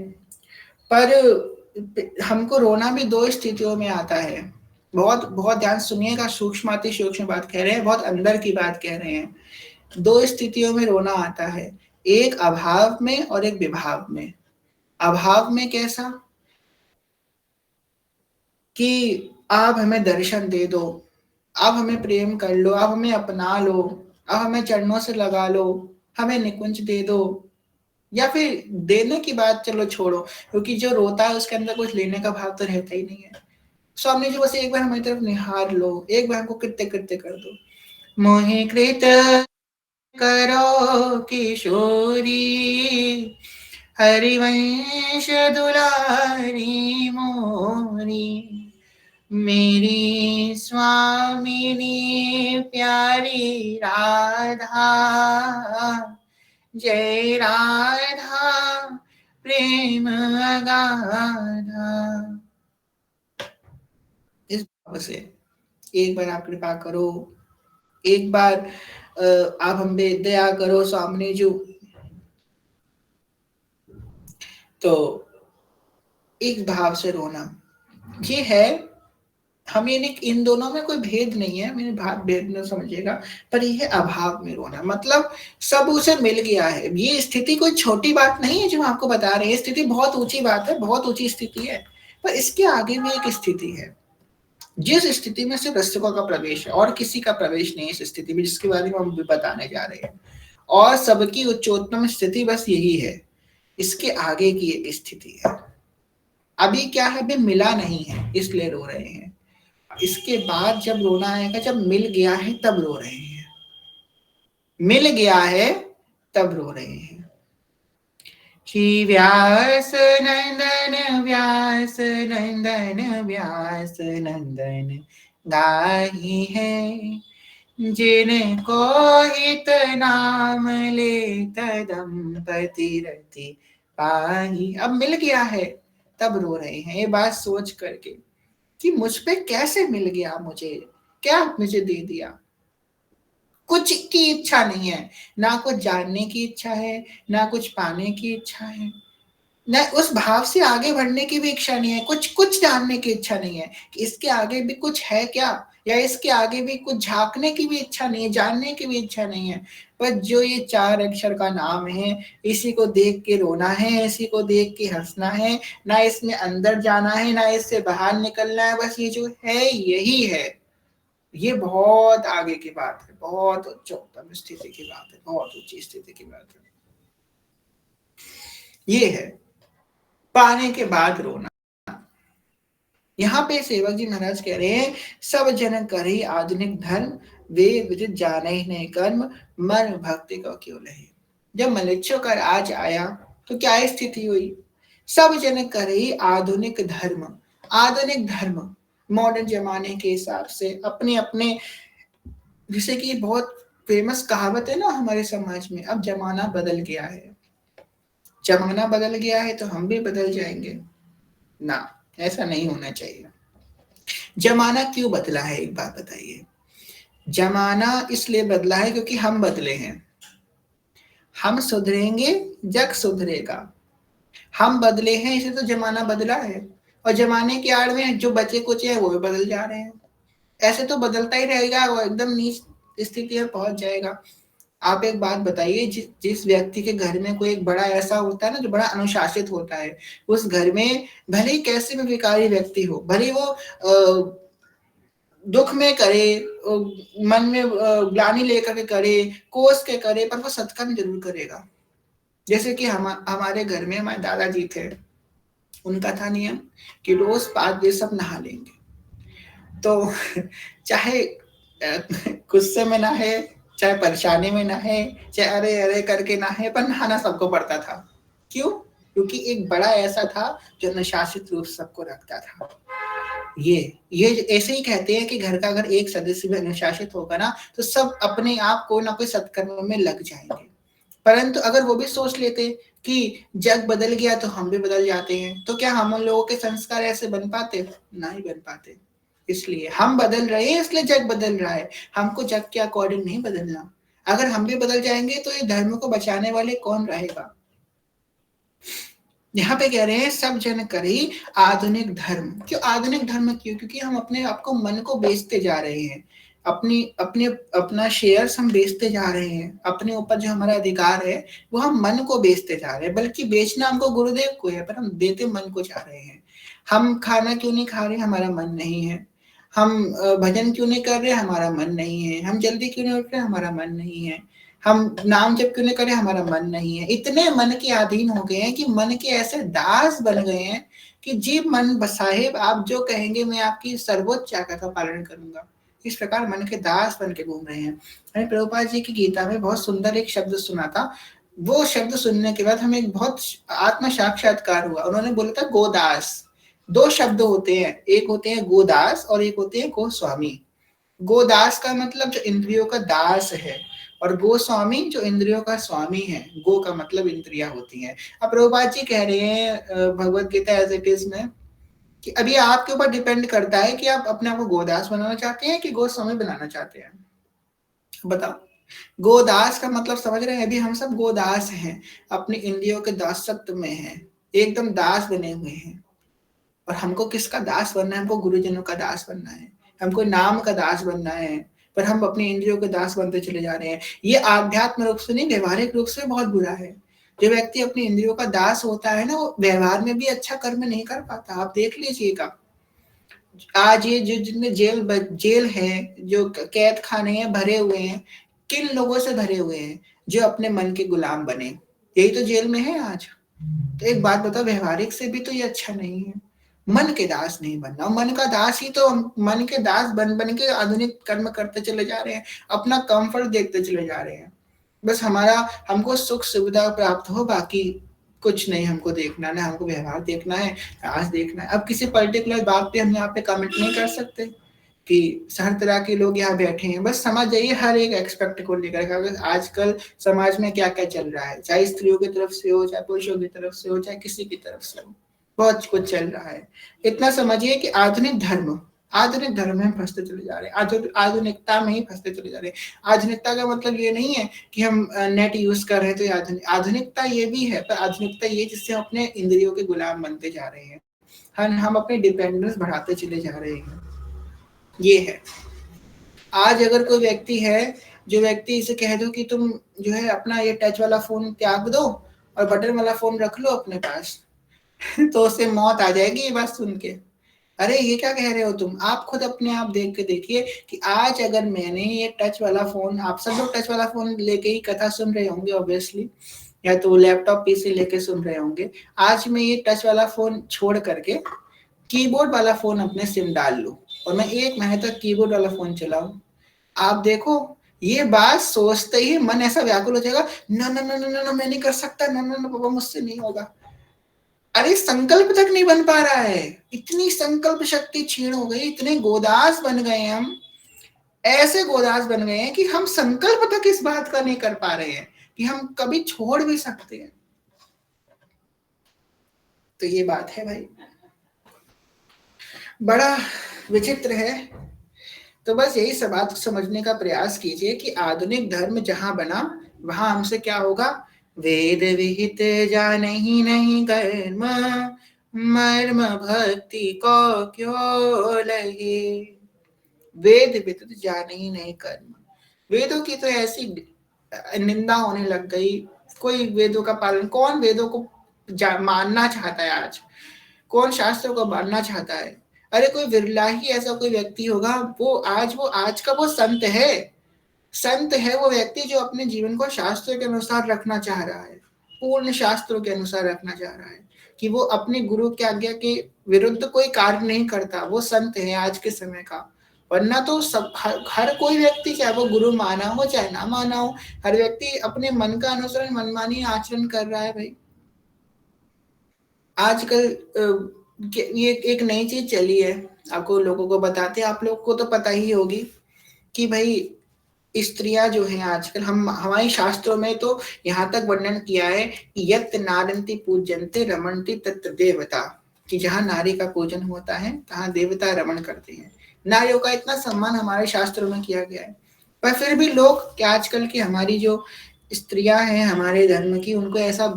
पर हमको रोना भी दो स्थितियों में आता है। बहुत बहुत ध्यान सुनिएगा, सूक्ष्म सूक्ष्म बात कह रहे हैं, बहुत अंदर की बात कह रहे हैं। दो स्थितियों में रोना आता है, एक अभाव में और एक विभाव में। अभाव में कैसा? कि आप हमें दर्शन दे दो, आप हमें प्रेम कर लो, आप हमें अपना लो, आप हमें चरणों से लगा लो, हमें निकुंज दे दो। या फिर देने की बात चलो छोड़ो, क्योंकि जो रोता है उसके अंदर कुछ लेने का भाव तो रहता ही नहीं है। स्वामी जी बस एक बार हमारी तरफ निहार लो, एक बार हमको कृत्य कृत्य कर दो। मोहि कृत करो किशोरी, हरिवंश दुलारी मोरी, मेरी स्वामिनी प्यारी राधा, जय राधा प्रेम अगाधा। इस भाव से एक बार आप कृपा करो, एक बार आप हम पे दया करो स्वामी जी। तो एक भाव से रोना ये है। हम ये नहीं, इन दोनों में कोई भेद नहीं है, मेरे भाव भेद न समझिएगा, पर यह है अभाव में रोना, मतलब सब उसे मिल गया है। ये स्थिति कोई छोटी बात नहीं है जो हम आपको बता रहे हैं, स्थिति बहुत ऊंची बात है, बहुत ऊंची स्थिति है, पर इसके आगे भी एक स्थिति है, जिस स्थिति में सिर्फ रसिकों का प्रवेश है और किसी का प्रवेश नहीं है इस स्थिति में, जिसके बारे में हम भी बताने जा रहे हैं। और सबकी उच्चोत्तम स्थिति बस यही है, इसके आगे की एक स्थिति है। अभी क्या है, अभी मिला नहीं है इसलिए रो रहे हैं। इसके बाद जब रोना आएगा, जब मिल गया है तब रो रहे हैं, मिल गया है तब रो रहे हैं। श्री व्यास नंदन व्यास नंदन व्यास नंदन गाई है, जिनको हित नाम ले दंपति रति पाही। अब मिल गया है तब रो रहे हैं, ये बात सोच करके कि मुझ पे कैसे मिल गया, मुझे क्या मुझे दे दिया। कुछ की इच्छा नहीं है, ना कुछ जानने की इच्छा है, ना कुछ पाने की इच्छा है, न उस भाव से आगे बढ़ने की भी इच्छा नहीं है, कुछ कुछ जानने की इच्छा नहीं है कि इसके आगे भी कुछ है क्या, या इसके आगे भी कुछ झांकने की भी इच्छा नहीं है, जानने की भी इच्छा नहीं है। पर जो ये 4 अक्षर का नाम है, इसी को देख के रोना है, इसी को देख के हंसना है, ना इसमें अंदर जाना है, ना इससे बाहर निकलना है, बस ये जो है यही है। ये बहुत आगे की बात है, बहुत उच्चतम स्थिति की बात है, बहुत ऊंची स्थिति की बात है। ये है पाने के बाद रोना। यहाँ पे सेवक जी महाराज कह रहे हैं, सब जन करे आधुनिक धर्म, वे विदित जाने ही नहीं कर्म, मन भक्ति को क्यों नहीं। जब मलेच्छ का राज आया तो क्या स्थिति हुई, सब जन करे आधुनिक धर्म, आधुनिक धर्म मॉडर्न जमाने के हिसाब से अपने अपने, जैसे कि बहुत फेमस कहावत है ना हमारे समाज में, अब जमाना बदल गया है, जमाना बदल गया है तो हम भी बदल जाएंगे ना, ऐसा नहीं होना चाहिए। जमाना क्यों बदला है, एक बात बताइए। जमाना इसलिए बदला है क्योंकि हम बदले हैं, हम सुधरेंगे जग सुधरेगा, हम बदले हैं इसे तो जमाना बदला है, और जमाने की आड़ में जो बचे कुचे हैं वो भी बदल जा रहे हैं, ऐसे तो बदलता ही रहेगा, वो एकदम नीच स्थिति में पहुंच जाएगा। आप एक बात बताइए, जिस व्यक्ति के घर में कोई एक बड़ा ऐसा होता है ना जो बड़ा अनुशासित होता है, उस घर में भले ही कैसे भी विकारी व्यक्ति हो, भले वो दुख में करे, मन में ग्लानि लेकर के करे, कोस के करे, पर वो सत्कर्म जरूर करेगा। जैसे कि हमारे घर में हमारे दादाजी थे, उनका था नियम कि रोज 5 बजे सब नहा लेंगे, तो चाहे गुस्से में नहाए, चाहे परेशानी में नहाए, चाहे अरे अरे करके नहाए, पर नहाना सबको पड़ता था। क्यों? क्योंकि एक बड़ा ऐसा था जो अनुशासित रूप सबको रखता था। ये ऐसे ही कहते हैं कि घर का अगर एक सदस्य भी अनुशासित होगा ना, तो सब अपने आप कोई ना कोई सत्कर्म में लग जाएंगे। परंतु अगर वो भी सोच लेते कि जग बदल गया तो हम भी बदल जाते हैं, तो क्या हम उन लोगों के संस्कार ऐसे बन पाते? नहीं बन पाते। इसलिए हम बदल रहे हैं, इसलिए जग बदल रहा है, हमको जग के अकॉर्डिंग नहीं बदलना। अगर हम भी बदल जाएंगे तो ये धर्म को बचाने वाले कौन रहेगा। यहाँ पे कह रहे हैं सब जन करे आधुनिक धर्म। क्यों आधुनिक धर्म? क्यों? क्योंकि हम अपने आपको मन को बेचते जा रहे हैं, अपनी अपने अपना शेयर्स हम बेचते जा रहे हैं, अपने ऊपर जो हमारा अधिकार है वो हम मन को बेचते जा रहे हैं। बल्कि बेचना हमको गुरुदेव को है, पर हम देते मन को जा रहे हैं। हम खाना क्यों नहीं खा रहे? हमारा मन नहीं है। हम भजन क्यों नहीं कर रहे? हमारा मन नहीं है। हम जल्दी क्यों नहीं उठ रहे? हमारा मन नहीं है। हम नाम जप क्यों नहीं करें? हमारा मन नहीं है। इतने मन के अधीन हो गए हैं कि मन के ऐसे दास बन गए हैं कि जी मन साहेब आप जो कहेंगे मैं आपकी सर्वोच्च आज्ञा का पालन करूंगा। इस प्रकार मन के दास बन के घूम रहे हैं। मैंने प्रभुपाद जी की गीता में बहुत सुंदर एक शब्द सुना था। वो शब्द सुनने के बाद हमें एक बहुत आत्म साक्षात्कार हुआ। उन्होंने बोला था गोदास। 2 शब्द होते हैं, एक होते हैं गोदास और एक होते हैं गोस्वामी। गोदास का मतलब जो इंद्रियों का दास है, और गोस्वामी जो इंद्रियों का स्वामी है। गो का मतलब इंद्रियां होती हैं। अब प्रभुपाद जी कह रहे हैं Bhagavad Gita as it is में कि अभी आपके ऊपर डिपेंड करता है कि आप अपने आप को गोदास बनाना चाहते हैं कि गोस्वामी बनाना चाहते हैं। बताओ, गोदास का मतलब समझ रहे हैं? अभी हम सब गोदास हैं, अपनी इंद्रियों के दासत्व में हैं, एकदम दास बने हुए हैं। और हमको किसका दास बनना है? हमको गुरुजनों का दास बनना है, हमको नाम का दास बनना है। पर हम अपने इंद्रियों के दास बनते चले जा रहे हैं। ये आध्यात्म रूप से नहीं, व्यवहारिक रूप से बहुत बुरा है। जो व्यक्ति अपनी इंद्रियों का दास होता है ना, वो व्यवहार में भी अच्छा कर्म नहीं कर पाता। आप देख लीजिएगा, आज ये जो जितने जेल है, जो कैद खाने हैं भरे हुए हैं, किन लोगों से भरे हुए हैं? जो अपने मन के गुलाम बने, यही तो जेल में है आज। तो एक बात बताओ, व्यवहारिक से भी तो ये अच्छा नहीं है। मन के दास नहीं बनना। मन का दास ही तो मन के दास बन बन के आधुनिक कर्म करते चले जा रहे हैं, अपना कंफर्ट देखते चले जा रहे हैं। बस हमारा हमको सुख सुविधा प्राप्त हो, बाकी कुछ नहीं हमको देखना, ना हमको व्यवहार देखना है, आज देखना है। अब किसी पर्टिकुलर बात पे हम यहाँ पे कमेंट नहीं कर सकते कि हर तरह के लोग यहाँ बैठे हैं, बस समझ जाइए हर एक एक्सपेक्ट को लेकर आजकल समाज में क्या क्या चल रहा है, चाहे स्त्रियों की तरफ से हो, चाहे पुरुषों की तरफ से हो, चाहे किसी की तरफ से हो, बहुत कुछ चल रहा है। इतना समझिए कि आधुनिक धर्म में फंसते चले जा रहे हैं, आधुनिकता में ही फंसते चले जा रहे हैं। आधुनिकता का मतलब ये नहीं है कि हम नेट यूज कर रहे हैं तो आधुनिकता ये भी है, पर आधुनिकता ये जिससे हम अपने इंद्रियों के गुलाम बनते जा रहे हैं, हम अपनी डिपेंडेंस बढ़ाते चले जा रहे हैं, ये है। आज अगर कोई व्यक्ति है, जो व्यक्ति इसे कह दो कि तुम जो है अपना ये टच वाला फोन त्याग दो और बटन वाला फोन रख लो अपने पास तो उसे मौत आ जाएगी ये बात सुन के। अरे ये क्या कह रहे हो तुम, आप खुद अपने आप देख के देखिए कि आज अगर मैंने ये टच वाला फोन, आप सब लोग टच वाला फोन लेके ही कथा सुन रहे होंगे ऑब्वियसली, या तो लैपटॉप पीसी लेके सुन रहे होंगे। आज मैं ये टच वाला फोन छोड़ करके कीबोर्ड वाला फोन अपने सिम डाल लूं और मैं 1 महीने तक कीबोर्ड वाला फोन चलाऊं, आप देखो ये बात सोचते ही मन ऐसा व्याकुल हो जाएगा, ना ना ना ना ना मैं नहीं कर सकता, ना ना ना बाबा मुझसे नहीं होगा। अरे संकल्प तक नहीं बन पा रहा है, इतनी संकल्प शक्ति क्षीण हो गई, इतने गोदास बन गए हम, ऐसे गोदास बन गए हैं कि हम संकल्प तक इस बात का नहीं कर पा रहे हैं कि हम कभी छोड़ भी सकते हैं। तो ये बात है भाई, बड़ा विचित्र है। तो बस यही सब बात समझने का प्रयास कीजिए कि आधुनिक धर्म जहां बना वहां हमसे क्या होगा, वेद विहित जानहि नहीं कर्म, मर्म भक्ति को क्यों लगे। वेद विहित जानहि नहीं कर्म, वेदों की तो ऐसी निंदा होने लग गई, कोई वेदों का पालन, कौन वेदों को मानना चाहता है आज, कौन शास्त्रों को मानना चाहता है। अरे कोई विरला ही ऐसा कोई व्यक्ति होगा, वो आज का वो संत है, संत है वो व्यक्ति जो अपने जीवन को शास्त्रों के अनुसार रखना चाह रहा है, पूर्ण शास्त्रों के अनुसार रखना चाह रहा है, कि वो अपने गुरु की आज्ञा के विरुद्ध कोई कार्य नहीं करता, वो संत है आज के समय का। वरना तो सब हर कोई व्यक्ति, चाहे वो गुरु माना हो चाहे ना माना हो, हर व्यक्ति अपने मन का अनुसरण मनमानी आचरण कर रहा है भाई। आजकल ये एक नई चीज चली है, आपको लोगों को बताते हैं, आप लोग को तो पता ही होगी कि भाई स्त्रियां जो हैं आजकल, हम हमारे शास्त्रों में तो यहाँ तक वर्णन किया है कि यत नारंती पूजन्ते रमणती तत्र देवता, कि जहाँ नारी का पूजन होता है तहाँ देवता रमण करते हैं। नारियों का इतना सम्मान हमारे शास्त्रों में किया गया है, पर फिर भी लोग क्या आजकल की हमारी जो स्त्रियां हैं हमारे धर्म की, उनको ऐसा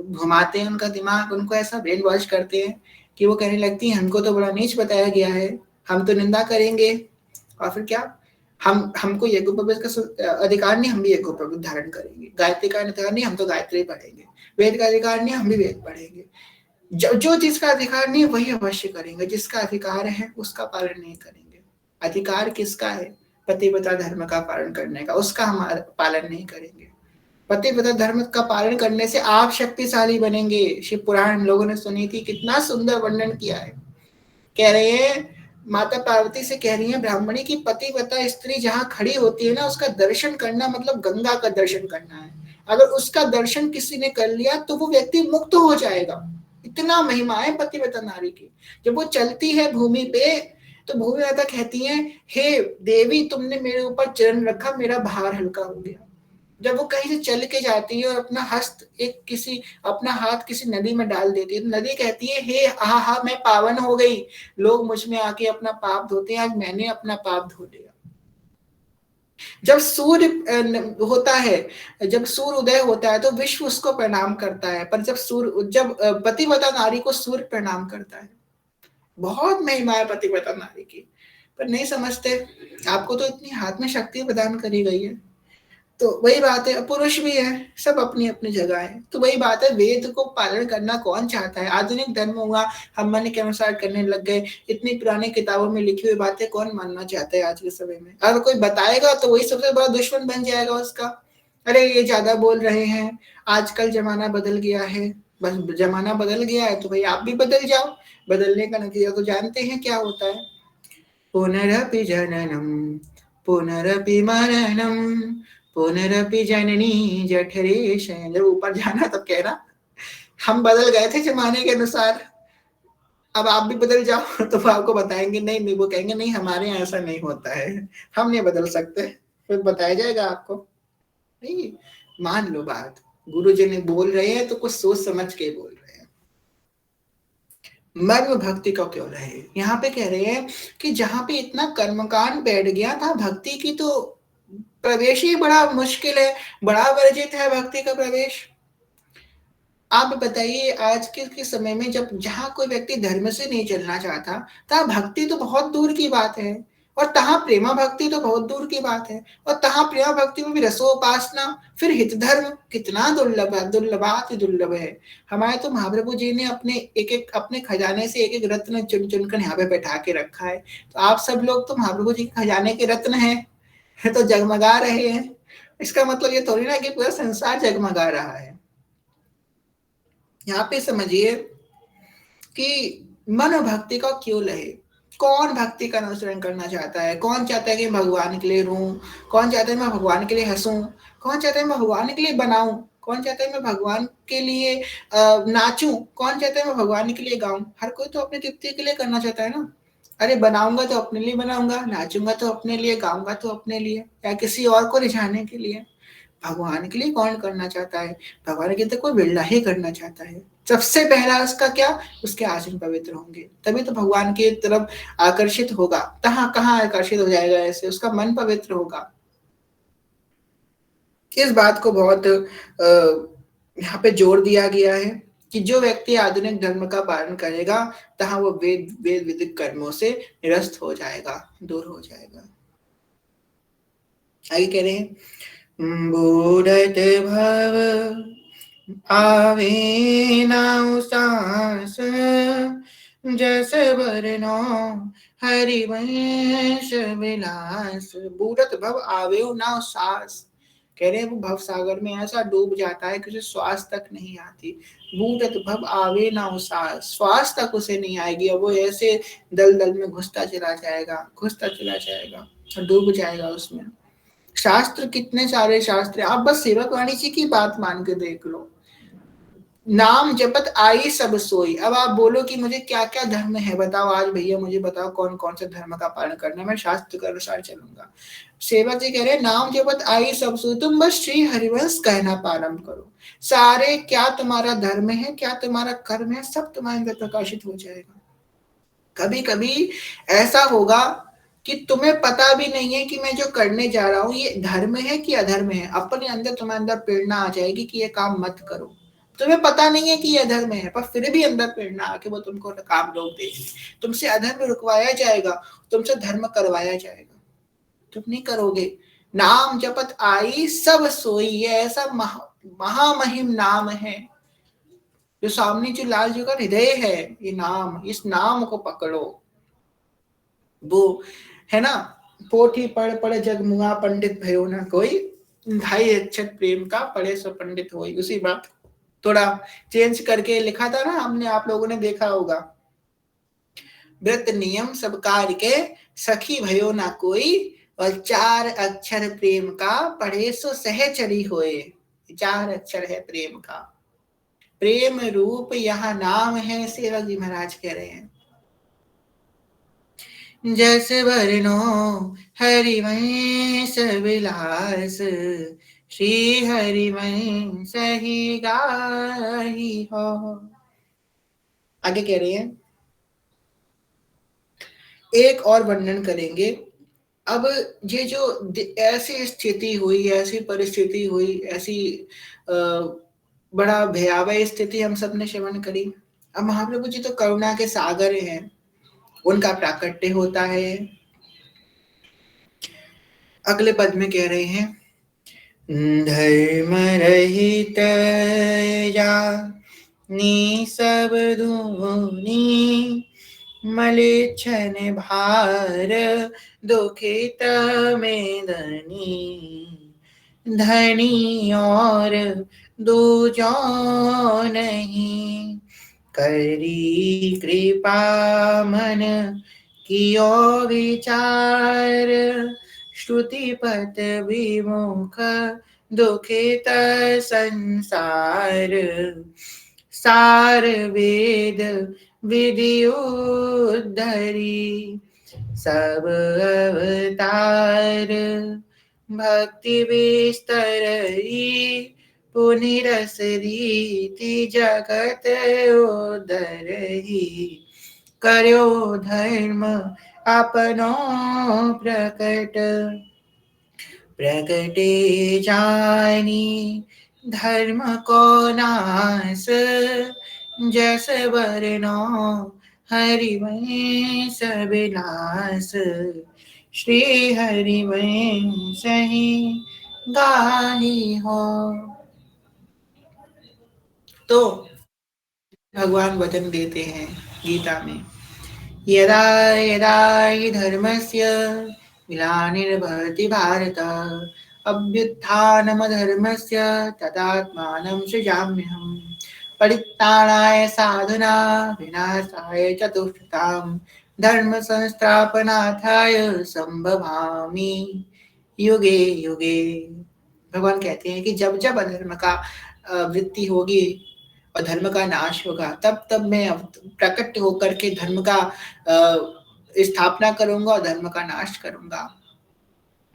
घुमाते हैं उनका दिमाग, उनको ऐसा ब्रेन वॉश करते हैं कि वो कहने लगती हैं हमको तो बड़ा नीच बताया गया है, हम तो निंदा करेंगे, और फिर क्या, हमको यज्ञोपवीत का अधिकार नहीं, हम भी यज्ञोपवीत धारण करेंगे, गायत्री का अधिकार नहीं, हम तो गायत्री पढ़ेंगे, वेद का अधिकार नहीं, हम भी वेद पढ़ेंगे, जो जिसका अधिकार नहीं वही अवश्य करेंगे, जिसका अधिकार है उसका पालन नहीं करेंगे। अधिकार किसका है, पतिव्रता धर्म का पालन करने का, उसका हम पालन नहीं करेंगे। पतिव्रता धर्म का पालन करने से आप शक्तिशाली बनेंगे। शिव पुराण हम लोगों ने सुनी थी, कितना सुंदर वर्णन किया है। कह रहे हैं माता पार्वती से कह रही है ब्राह्मणी की पतिव्रता स्त्री जहां खड़ी होती है ना, उसका दर्शन करना मतलब गंगा का दर्शन करना है। अगर उसका दर्शन किसी ने कर लिया तो वो व्यक्ति मुक्त हो जाएगा। इतना महिमा है पतिव्रता नारी की। जब वो चलती है भूमि पे तो भूमि माता कहती है, हे देवी तुमने मेरे ऊपर चरण रखा, मेरा भार हल्का हो गया। जब वो कहीं से चल के जाती है और अपना हस्त अपना हाथ किसी नदी में डाल देती है, तो नदी कहती है हे हा मैं पावन हो गई, लोग मुझ में आके अपना पाप धोते हैं, आज मैंने अपना पाप धो लिया। जब सूर्य होता है, जब सूर्य उदय होता है तो विश्व उसको प्रणाम करता है, पर जब पतिव्रता नारी को सूर्य प्रणाम करता है। बहुत महिमा है पतिव्रता नारी की, पर नहीं समझते। आपको तो इतनी हाथ में शक्ति प्रदान करी गई है। तो वही बात है, पुरुष भी है, सब अपनी अपनी जगह है। तो वही बात है, वेद को पालन करना कौन चाहता है। आधुनिक धर्म हुआ, हम मन के अनुसार करने लग गए। इतनी पुरानी किताबों में लिखी हुई बातें कौन मानना चाहता है आज के समय में। अगर कोई बताएगा तो वही सबसे बड़ा दुश्मन बन जाएगा उसका। अरे ये ज्यादा बोल रहे हैं, आजकल जमाना बदल गया है, बस जमाना बदल गया है तो भाई आप भी बदल जाओ। बदलने का नतीजा तो जानते हैं क्या होता है। पुनरपि जननम पुनरपि मरणम पुनरपि जननी जठरे शयन। जब ऊपर जाना तब कह रहा हम बदल गए थे जमाने के अनुसार, अब आप भी बदल जाओ। तो वो आपको बताएंगे नहीं नहीं, वो कहेंगे नहीं हमारे यहाँ ऐसा नहीं होता है, हम नहीं बदल सकते। फिर बताया जाएगा आपको। नहीं, मान लो बात, गुरु जी ने बोल रहे हैं तो कुछ सोच समझ के बोल रहे हैं। मर्म भक्ति का क्यों रहे, यहाँ पे कह रहे हैं कि जहां पे इतना कर्मकांड बैठ गया था, भक्ति की तो प्रवेश ही बड़ा मुश्किल है, बड़ा वर्जित है भक्ति का प्रवेश। आप बताइए आज के समय में जब जहां कोई व्यक्ति धर्म से नहीं चलना चाहता, तहाँ भक्ति तो बहुत दूर की बात है, और तहाँ प्रेमा भक्ति तो बहुत दूर की बात है, और तहाँ प्रेमा भक्ति में भी रसोपासना, फिर हित धर्म कितना दुर्लभ है, दुर्लभाति दुर्लभ है। हमारे तो महाप्रभु जी ने अपने एक एक अपने खजाने से एक एक रत्न चुन चुन कर यहाँ पे बैठा के रखा है। तो आप सब लोग तो महाप्रभु जी के खजाने के रत्न हैं, तो जगमगा रहे हैं। इसका मतलब ये थोड़ी ना कि पूरा संसार जगमगा रहा है। यहाँ पे समझिए कि मन भक्ति का क्यों लहे। कौन भक्ति का अनुसरण करना चाहता है, कौन चाहता है कि भगवान के लिए रोऊं, कौन चाहता है मैं भगवान के लिए हंसूं, कौन चाहता है मैं भगवान के लिए बनाऊं, कौन चाहता है मैं भगवान के लिए नाचूं, कौन चाहता है मैं भगवान के लिए गाऊं। हर कोई तो अपनी तृप्ति के लिए करना चाहता है ना। अरे बनाऊंगा तो अपने लिए बनाऊंगा, नाचूंगा तो अपने लिए, गाऊंगा तो अपने लिए, या किसी और को रिझाने के लिए। भगवान के लिए कौन करना चाहता है, भगवान के लिए तो कोई बिरला ही करना चाहता है। सबसे पहला उसका क्या, उसके आचरण पवित्र होंगे, तभी तो भगवान की तरफ आकर्षित होगा। कहाँ कहाँ आकर्षित हो जाएगा, ऐसे उसका मन पवित्र होगा। इस बात को बहुत यहाँ पे जोर दिया गया है कि जो व्यक्ति आधुनिक धर्म का पालन करेगा, तहाँ वो वेद वेद विदिक कर्मों से निरस्त हो जाएगा, दूर हो जाएगा। आगे कह रहे हैं, बूढ़त भव आवे नाउ सास जस बरनो हरिवंश विलास। बूढ़त भव आवे नाउ सास, कह रहे हैं वो भव सागर में ऐसा डूब जाता है कि उसे श्वास तक नहीं आती। बूढ़त भव आवे नाउ सास, श्वास तक उसे नहीं आएगी, और वो ऐसे दल दल में घुसता चला जाएगा, घुसता चला जाएगा, डूब जाएगा उसमें। शास्त्र कितने सारे शास्त्र, आप बस सेवक वाणी जी की बात मान के देख लो। नाम जपत आई सब सोई। अब आप बोलो कि मुझे क्या क्या धर्म है बताओ, आज भैया मुझे बताओ कौन कौन से धर्म का पालन करना है, मैं शास्त्र के अनुसार चलूंगा। सेवक जी कह रहे हैं नाम जपत आई सब सोई, तुम बस श्री हरिवंश कहना प्रारंभ करो। सारे क्या तुम्हारा धर्म है, क्या तुम्हारा कर्म है, सब तुम्हारे अंदर प्रकाशित हो जाएगा। कभी कभी ऐसा होगा कि तुम्हें पता भी नहीं है कि मैं जो करने जा रहा हूँ ये धर्म है कि अधर्म है। अपने अंदर तुम्हारे अंदर प्रेरणा आ जाएगी कि ये काम मत करो, तुम्हें पता नहीं है कि ये अधर्म है, पर फिर भी अंदर प्रेरणा आके वो तुमको काम रोक देगी। तुमसे अधर्म रुकवाया जाएगा, तुमसे धर्म करवाया जाएगा, तुम नहीं करोगे। नाम जपत आई सब सोई, ये ऐसा महामहिम नाम है, जो सामने जो लाल जी का हृदय है, ये नाम, इस नाम को पकड़ो। वो है ना, पोथी पढ़ पढ़ जगमुआ पंडित भयो ना कोई, ढाई अक्षर प्रेम का पढ़े सो पंडित होई। उसी बात थोड़ा चेंज करके लिखा था ना हमने, आप लोगों ने देखा होगा। व्रत नियम सब कार्य के सखी भयो ना कोई, और चार अक्षर प्रेम का पढ़े सो सहचरी होए। चार अक्षर है प्रेम का, प्रेम रूप यहाँ नाम है, सेवक जी महाराज कह रहे हैं। जैसे बरनो हरिवंश विलास, श्री हरिवंश ही गाही हो। आगे कह रहे हैं, एक और वर्णन करेंगे। अब ये जो ऐसी स्थिति हुई, ऐसी परिस्थिति हुई, ऐसी बड़ा भयावह स्थिति हम सबने श्रवण करी। अब महाप्रभु जी तो करुणा के सागर हैं, उनका प्राकट्य होता है। अगले पद में कह रहे हैं, धर्म रहित या नी सब धूनी, मलेच्छन भार दुखित में धनी, धनी और दूजो नहीं। करी कृपा मन कियो विचार, श्रुति पथ विमुख दुखित संसार। सार वेद विधि उद्धरी, सब अवतार भक्ति विस्तरई। पुनि रस रीति जगत उदरही, कर्यो धर्म अपनो प्रकट। प्रकटे जानी धर्म को नास, जस वरनो हरिवंश विलास। श्री हरिवंश ही गाही हो। तो भगवान वचन देते हैं गीता में, यदा यदा हि धर्मस्य ग्लानिर्भवति भारत, अभ्युत्थानमधर्मस्य तदात्मानं सृजाम्यहम्। परित्राणाय साधुना विनाशाय च दुष्कृतां, धर्म संस्थापनार्थाय संभवामि युगे युगे। भगवान कहते हैं कि जब जब अधर्म का वृत्ति होगी और धर्म का नाश होगा, तब तब मैं प्रकट होकर के धर्म का स्थापना करूंगा और धर्म का नाश करूंगा।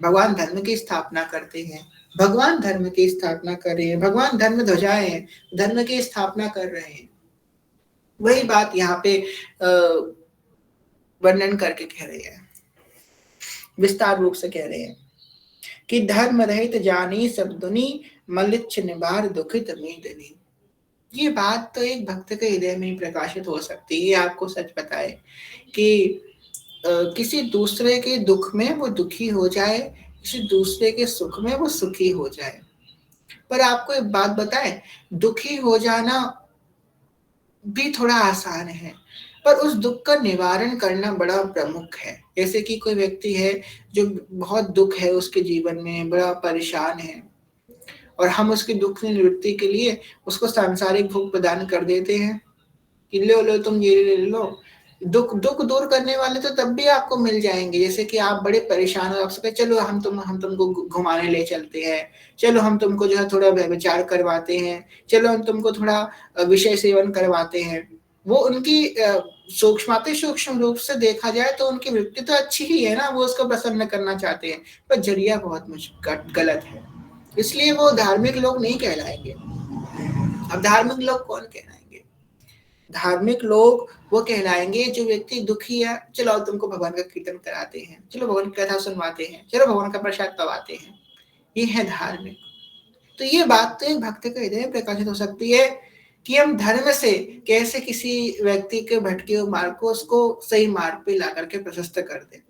भगवान धर्म की स्थापना करते हैं, भगवान धर्म की स्थापना कर रहे हैं, भगवान धर्म ध्वजाएं हैं, धर्म की स्थापना कर रहे हैं। वही बात यहाँ पे वर्णन करके कह रहे हैं, विस्तार रूप से कह रहे हैं कि धर्म रहित जानी सब दुनी, मलिच्छ निवार दुखित मीदनी। ये बात तो एक भक्त के हृदय में ही प्रकाशित हो सकती है। आपको सच बताए कि किसी दूसरे के दुख में वो दुखी हो जाए, किसी दूसरे के सुख में वो सुखी हो जाए। पर आपको एक बात बताए, दुखी हो जाना भी थोड़ा आसान है, पर उस दुख का निवारण करना बड़ा प्रमुख है। जैसे कि कोई व्यक्ति है जो बहुत दुख है उसके जीवन में, बड़ा परेशान है, और हम उसके दुख की निवृत्ति के लिए उसको सांसारिक भोग प्रदान कर देते हैं कि लो लो तुम ये ले लो। दुख दुख दूर करने वाले तो तब भी आपको मिल जाएंगे। जैसे कि आप बड़े परेशान हो, आपसे चलो हम तुमको घुमाने ले चलते हैं, चलो हम तुमको जो है थोड़ा व्यभिचार करवाते हैं, चलो हम तुमको थोड़ा विषय सेवन करवाते हैं। वो उनकी सूक्ष्माति सूक्ष्म रूप से देखा जाए तो उनकी वृत्ति तो अच्छी ही है ना, वो उसको प्रसन्न करना चाहते हैं, पर जरिया बहुत गलत है, इसलिए वो धार्मिक लोग नहीं कहलाएंगे। अब धार्मिक लोग कौन कहलाएंगे? धार्मिक लोग वो कहलाएंगे जो व्यक्ति दुखी है, चलो तुमको भगवान का कीर्तन कराते हैं, चलो भगवान की कथा सुनवाते हैं, चलो भगवान का प्रसाद पवाते हैं, ये है धार्मिक। तो ये बात तो एक भक्त के हृदय में प्रकाशित हो सकती है कि हम धर्म से कैसे किसी व्यक्ति के भटके हुए मार्ग को उसको सही मार्ग पे ला करके प्रशस्त कर दे।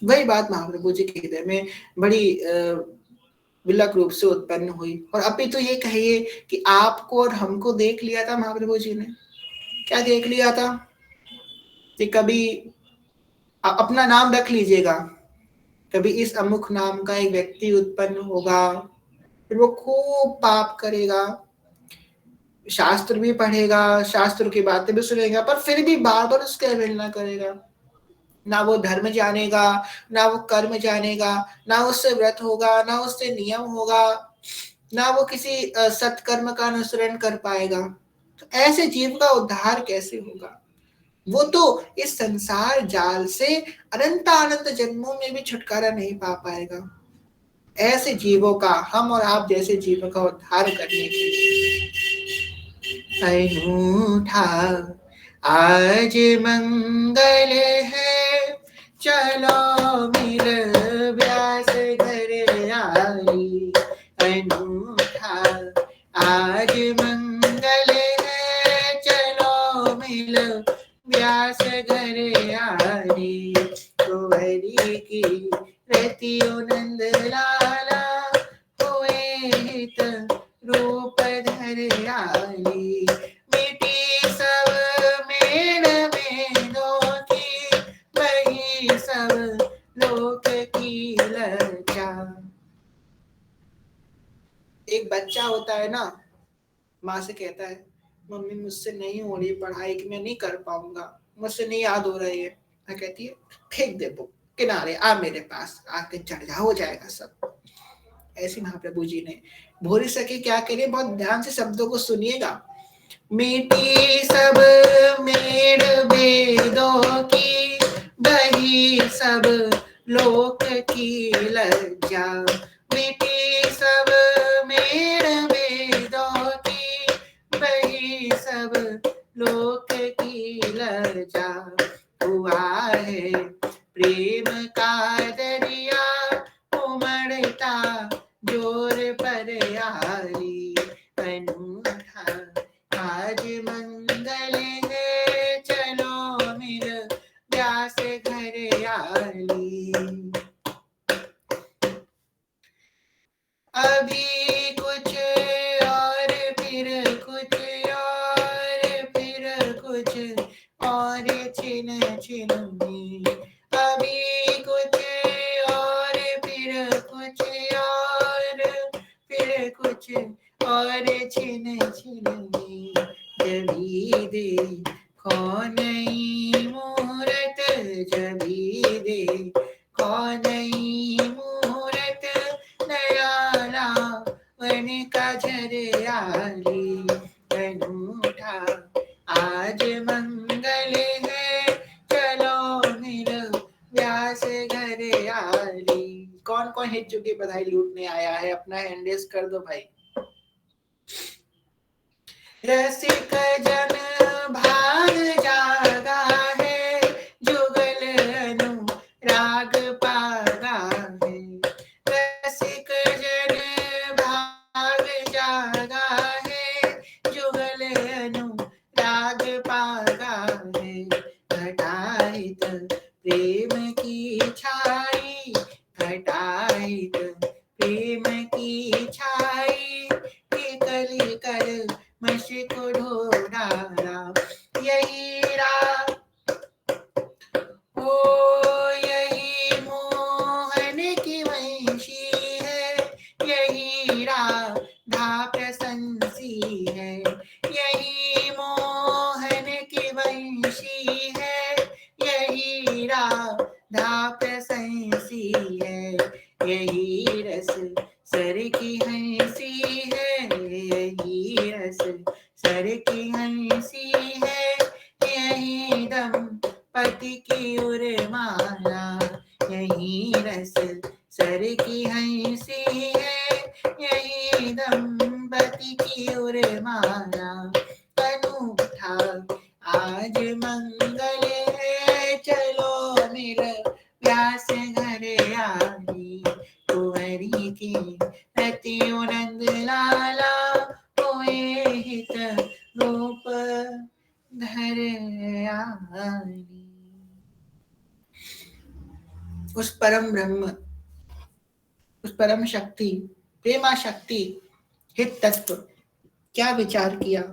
वही बात महाप्रभु जी के हृदय में बड़ी विलक रूप से उत्पन्न हुई। और अभी तो ये कहिए कि आपको और हमको देख लिया था महाप्रभु जी ने, क्या देख लिया था कि कभी अपना नाम रख लीजिएगा, कभी इस अमुख नाम का एक व्यक्ति उत्पन्न होगा, फिर वो खूब पाप करेगा, शास्त्र भी पढ़ेगा, शास्त्र की बातें भी सुनेगा, पर फिर भी बार बार उसके अवहेलना करेगा। ना वो धर्म जानेगा, ना वो कर्म जानेगा, ना उससे व्रत होगा, ना उससे नियम होगा, ना वो किसी सत्कर्म का अनुसरण कर पाएगा। तो ऐसे जीव का उद्धार कैसे होगा? वो तो इस संसार जाल से अनंत अनंत जन्मों में भी छुटकारा नहीं पा पाएगा। ऐसे जीवों का, हम और आप जैसे जीवों का उद्धार करने के लिए अनूठा आज मंगल है, चलो मिल व्यास घर आई। अनूठा आज मंगल है, चलो मिल व्यास घर आई। कुंवरी की रतियो नंद लाला, हुए हित रूप धर आई। मिटी सब मेल मेलों की, बही सब लोक की लज्जा। एक बच्चा होता है ना, माँ से कहता है मम्मी मुझसे नहीं हो रही पढ़ाई, कि मैं नहीं कर पाऊंगा, मुझसे नहीं याद हो रही है। मैं कहती है फेंक दे बुक किनारे, आ मेरे पास आके चढ़ जा, हो जाएगा सब। ऐसे महाप्रभु जी ने भोरी सके क्या करिए, बहुत ध्यान से शब्दों को सुनिएगा। मिटी सब मेड़ वेदों की, बही सब लोक की लज्जा। मिटी सब मेड़ वेदों की, बही सब लोक की लज्जा। हुआ है प्रेम का दरिया, उमड़ता जोर पर यारी। अनूठा आज मंगल है, चलो मिल व्यास घर आली। अभी कुछ और फिर कुछ और, फिर कुछ और छिन छिन में। अभी कुछ और फिर कुछ और, फिर कुछ और छिन छिन में। जभी दे कौन मूरत, जभी दे कौन मूरत, नया वन का झरियाली। अनूठा आज मंगल है, चलो मिल व्यास घर आली। कौन कौन हित चुकी बधाई लूटने आया है, अपना हैंड रेस कर दो भाई। रसिक जन भाग जागा है, जुगल अनुराग पागा है। रसिक जन भाग जागा है, जुगल अनुराग पागा है। घटाहित प्रेम की छाई, घटाहित प्रेम की छाई, कली कर मशिक ढोडारा। यही राह ओ यही मोहन की वंशी है, यही राधा प्रशंसी है। यही मोहन की वंशी है, यही राधा प्रशंसी है। यही रस सर की हंसी है, यही रस सर की हंसी है। यही दम पति की उर्माला, यही रस सर की हंसी है। यही दंपति की उर्माला। अनूठा आज मंगल है, चलो मिल व्यास घर आली। कुंवरी की रतियो नंद लाला, होए हित रूप धर आली। उस परम ब्रह्म, उस परम शक्ति, प्रेमा शक्ति, हित तत्व क्या विचार किया।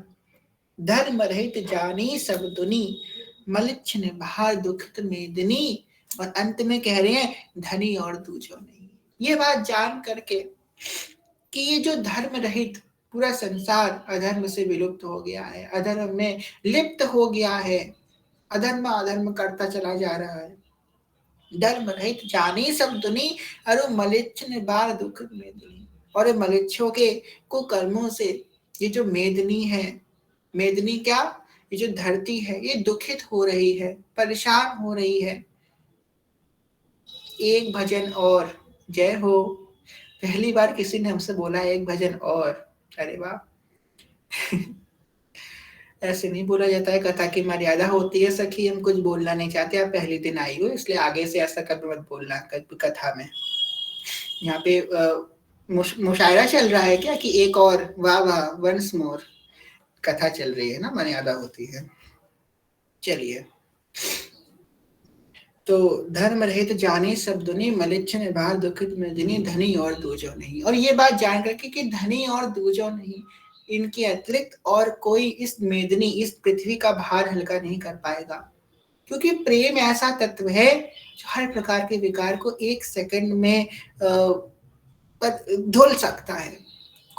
धर्म रहित जानी सब दुनी, मलिच्छन भार दुखित मेदिनी। और अंत में कह रहे हैं धनी और दूजो नहीं। ये बात जान करके कि ये जो धर्म रहित पूरा संसार अधर्म से विलुप्त हो गया है, अधर्म में लिप्त हो गया है, अधर्म अधर्म करता चला जा रहा है। धर्म रहित जानी सब दुनी, अरु मलिच्छ निबार दुख मेदिनी। और मलिच्छों के कुकर्मों से ये जो मेदिनी है, मेदिनी क्या, ये जो धरती है ये दुखित हो रही है, परेशान हो रही है। एक भजन और, जय हो। पहली बार किसी ने हमसे बोला एक भजन और, अरे वाह। ऐसे नहीं बोला जाता है, कथा की मर्यादा होती है सखी, हम कुछ बोलना नहीं चाहते, आप पहले दिन आई हो इसलिए आगे से ऐसा कभी मत बोलना कथा में। यहाँ पे मुशायरा चल रहा है क्या कि एक और, वाह वाह, वंस मोर, कथा चल रही है ना, मर्यादा होती है। चलिए, तो धर्म रहित जाने सब दुनी, मलिच्छ निभार दुखित मेदिनी, धनी और दूजो नहीं। और ये बात जान करके कि धनी और दूजो नहीं, इनके अतिरिक्त और कोई इस मेदिनी, इस पृथ्वी का भार हल्का नहीं कर पाएगा। क्योंकि प्रेम ऐसा तत्व है जो हर प्रकार के विकार को एक सेकंड में धुल सकता है।